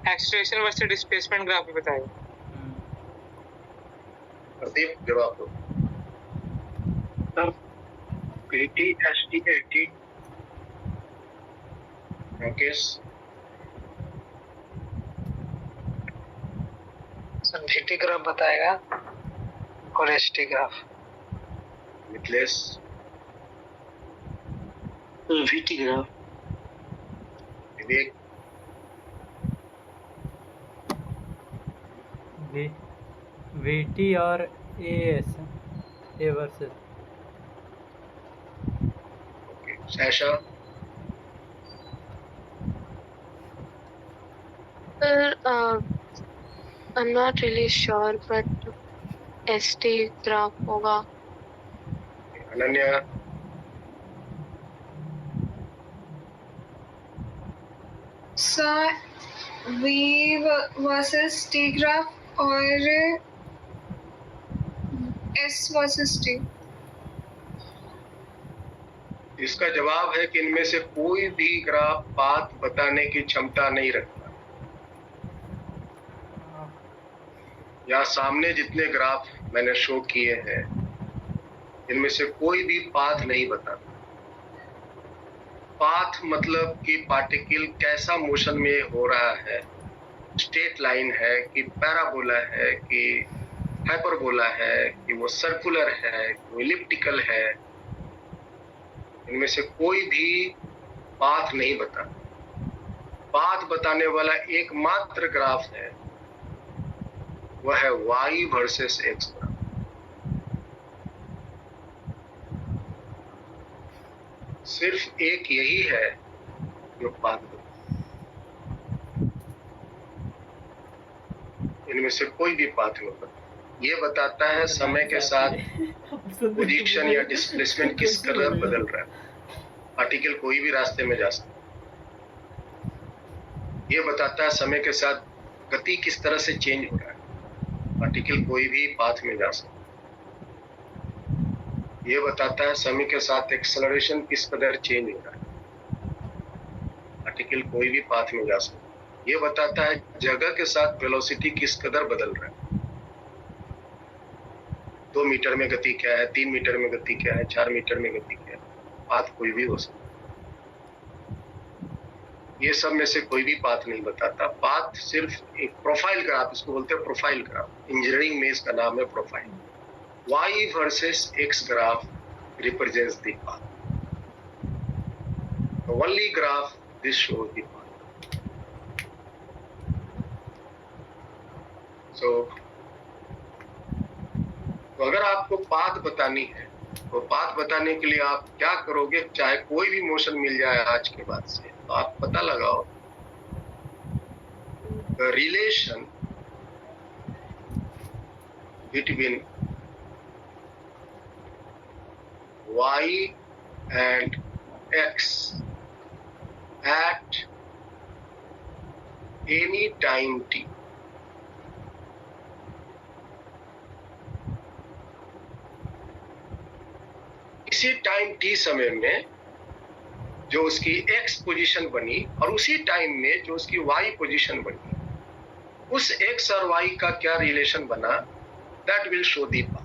acceleration versus displacement graph भी बताएगा। प्रदीप जवाब दो। Sir VT ST AT। Rakesh. Sir VT graph बताएगा और ST graph. Mithilesh. VT graph. Vivek. VT और AS A versus. Shaisha. Sir, I'm not really sure, but ST graph होगा। Ananya. Sir V versus T graph और S versus T. इसका जवाब है कि इनमें से कोई भी ग्राफ पाथ बताने की क्षमता नहीं रखता। यहाँ सामने जितने ग्राफ मैंने शो किए हैं इनमें से कोई भी पाथ नहीं बताता। पाथ मतलब कि पार्टिकल कैसा मोशन में हो रहा है, स्ट्रेट लाइन है कि पैराबोला है कि हाइपरबोला है कि वो सर्कुलर है कि वो इलिप्टिकल है, इनमें से कोई भी पाथ नहीं बताता। पाथ बताने वाला एकमात्र ग्राफ है वह है y वर्सेस x ग्राफ। सिर्फ एक यही है जो पाथ बताता, इनमें से कोई भी पाथ नहीं बताता। ये बताता है समय के साथ पोजीशन या डिस्प्लेसमेंट किस तरह बदल रहा है। पार्टिकल कोई भी रास्ते में जा सकता है। ये बताता है समय के साथ गति किस तरह से चेंज हो रहा है। पार्टिकल कोई भी पाथ में जा सकता है। ये बताता है समय के साथ एक्सेलरेशन किस कदर चेंज हो रहा है। पार्टिकल कोई भी पाथ में जा सकता है। ये बताता है जगह के साथ वेलोसिटी किस कदर बदल रहा है। 2 मीटर में गति क्या है, 3 मीटर में गति क्या है, 4 मीटर में गति क्या है। पाथ कोई भी हो सकता है। ये सब में से कोई भी पाथ नहीं बताता। पाथ सिर्फ एक प्रोफाइल ग्राफ, इसको बोलते हैं प्रोफाइल ग्राफ। इंजीनियरिंग में इसका नाम है profile. y versus x graph represents the path. The only graph this shows the path. So अगर आपको पाथ बतानी है तो पाथ बताने के लिए आप क्या करोगे, चाहे कोई भी मोशन मिल जाए आज के बाद से, तो आप पता लगाओ the relation between y and x at any time t. इसी टाइम t समय में जो उसकी x पोजीशन बनी और उसी टाइम में जो उसकी y पोजीशन बनी, उस x और y का क्या रिलेशन बना, that will show the path.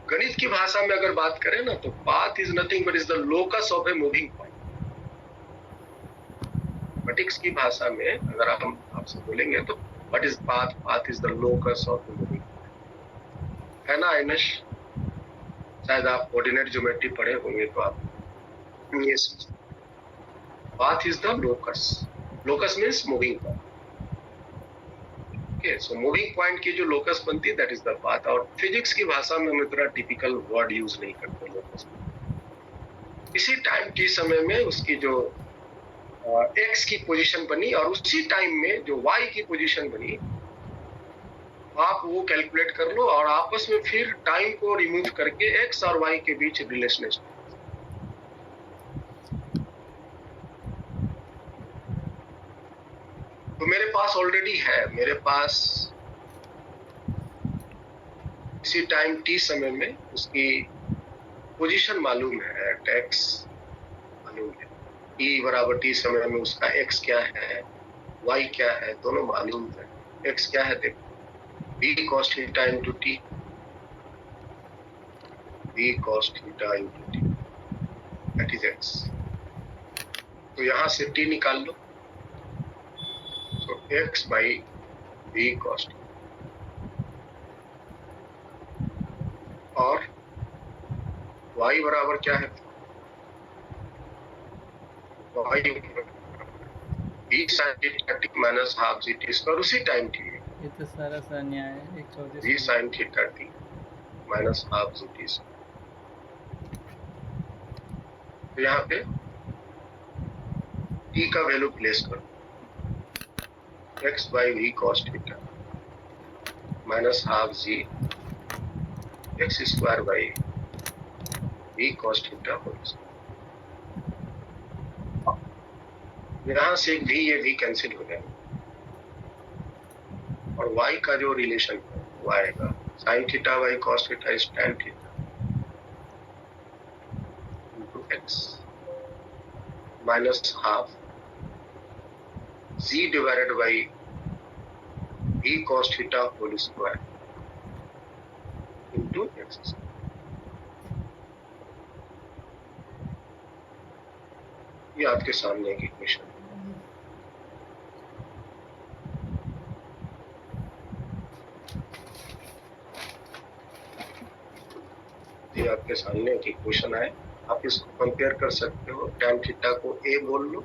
गणित की भाषा में अगर बात करें ना तो path is nothing but is the locus of a moving point. Mathematics की भाषा में अगर हम आपसे बोलेंगे तो what is path, path is the locus of the moving point, है ना आइनश? शायद आप कोऑर्डिनेट ज्योमेट्री पढ़े होंगे तो आप ये path is the locus. Locus means moving point. Okay, so moving point की जो लोकस बनती है दैट इज द पाथ। और फिजिक्स की भाषा में हम इतना टिपिकल वर्ड यूज नहीं करते लोकस। इसी टाइम टी समय में उसकी जो एक्स की पोजीशन बनी और उसी टाइम में जो वाई की पोजीशन बनी, आप वो कैलकुलेट कर लो और आपस में फिर टाइम को रिमूव करके एक्स और वाई के बीच रिलेशन। तो मेरे पास ऑलरेडी है, मेरे पास इसी टाइम टी समय में उसकी पोजीशन मालूम है, एट एक्स मालूम है, ई बराबर टी समय में उसका एक्स क्या है, वाई क्या है, दोनों मालूम है। एक्स क्या है देखो, b cos theta into T, b cos theta into T, that is x. तो यहां से t निकाल लो, तो x by b cos t, और y बराबर क्या है, y b sin theta t minus half g t square उसी टाइम t में, ये तो सारा सा न्याय है। b sin theta t minus half g t square. तो यहाँ पे t का वैल्यू प्लेस करो, x by v cos theta minus half g x square by v cos theta whole square. यहाँ से v ये v कैंसिल हो जाएगा और y का जो रिलेशन है वो आएगा sin theta by cos theta is tan theta into x minus half z divided by v cos theta whole square into x. ये आपके सामने एक इक्वेशन है। ये आपके सामने एक इक्वेशन है, आप इसको कंपेयर कर सकते हो। tan थीटा को a बोल लो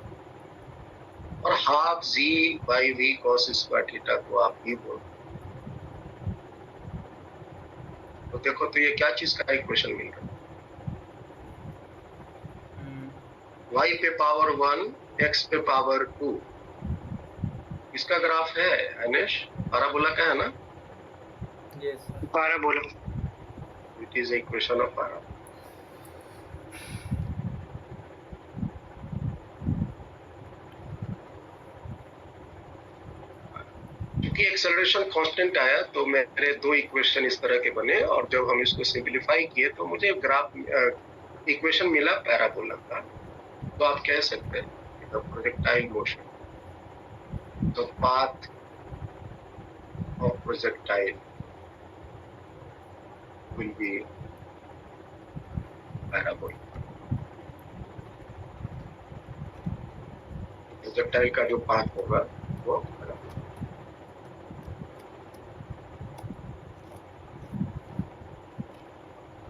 और half z by v cos square theta को आप b बोल लो। तो देखो तो ये क्या चीज का इक्वेशन मिल रहा है, y पे पावर 1 x पे पावर 2, इसका ग्राफ है अनिश, पैराबोला का है ना? Yes sir. Parabola. It is equation of parabola. क्योंकि एक्सेलरेशन कांस्टेंट आया तो मेरे दो इक्वेशन इस तरह के बने, और जब हम इसको सिंपलीफाई किए तो मुझे ग्राफ इक्वेशन मिला पैराबोला का। तो आप कह सकते हैं projectile motion, the path of projectile will be parabola. Projectile का जो पाथ होगा वो पैराबोला।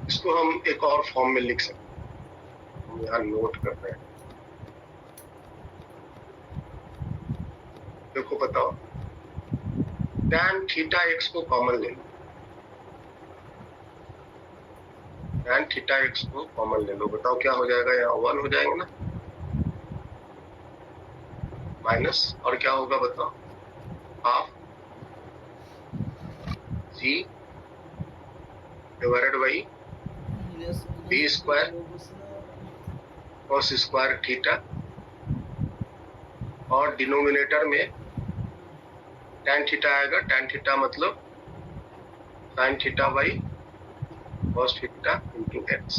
इसको हम एक और फॉर्म में लिख सकते हैं, हम यहाँ नोट कर रहे हैं। देखो बताओ, tan थीटा x को कॉमन ले लो, tan थीटा x को कॉमन ले लो, बताओ क्या हो जाएगा? यहाँ 1 हो जाएगा ना, माइनस, और क्या होगा बताओ? Half g divided by b square cos square theta, और डिनोमिनेटर में tan थीटा आएगा। tan थीटा मतलब sin theta by cos theta into x,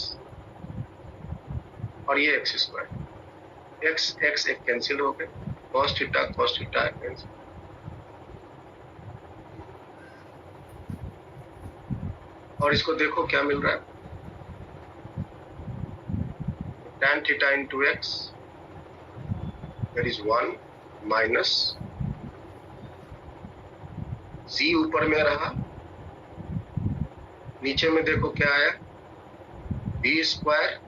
और ये एक्स स्क्वायर, एक्स एक्स एक कैंसिल हो गए, cos थीटा कैंसिल। और इसको देखो क्या मिल रहा है, tan theta into x that is 1 minus z ऊपर में रहा, नीचे में देखो क्या आया, b square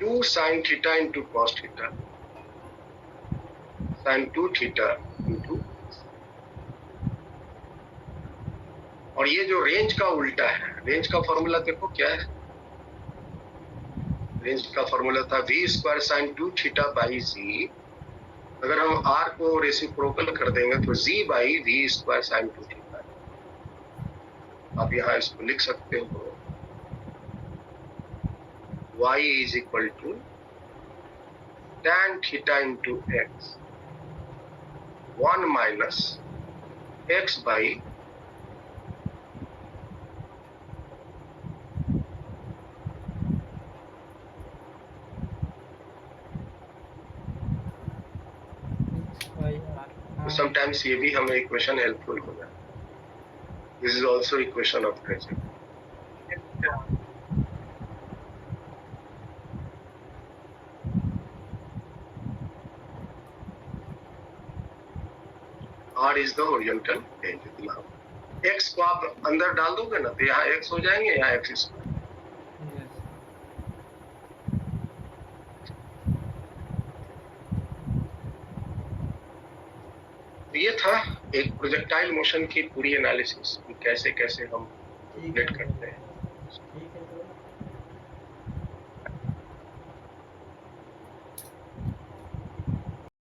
2 sine theta into cos theta, sine 2 theta into, और ये जो रेंज का उल्टा है, रेंज का फॉर्मूला देखो क्या है, रेंज का फॉर्मूला था v square sine 2 theta by z। अगर हम r को रेसिप्रोकल कर देंगे तो z by v square sine 2 theta. आप यहाँ इसको लिख सकते हो, y is equal to tan theta into x 1 minus x by sometimes ये भी हमें इक्वेशन हेल्पफुल होगा। This is also equation of pressure. R is the horizontal range. x को आप अंदर डाल दोगे ना तो यहाँ x हो जाएंगे, यहाँ x स्क्वायर। ये था एक प्रोजेक्टाइल मोशन की पूरी एनालिसिस, कैसे कैसे हम कैलकुलेट करते हैं।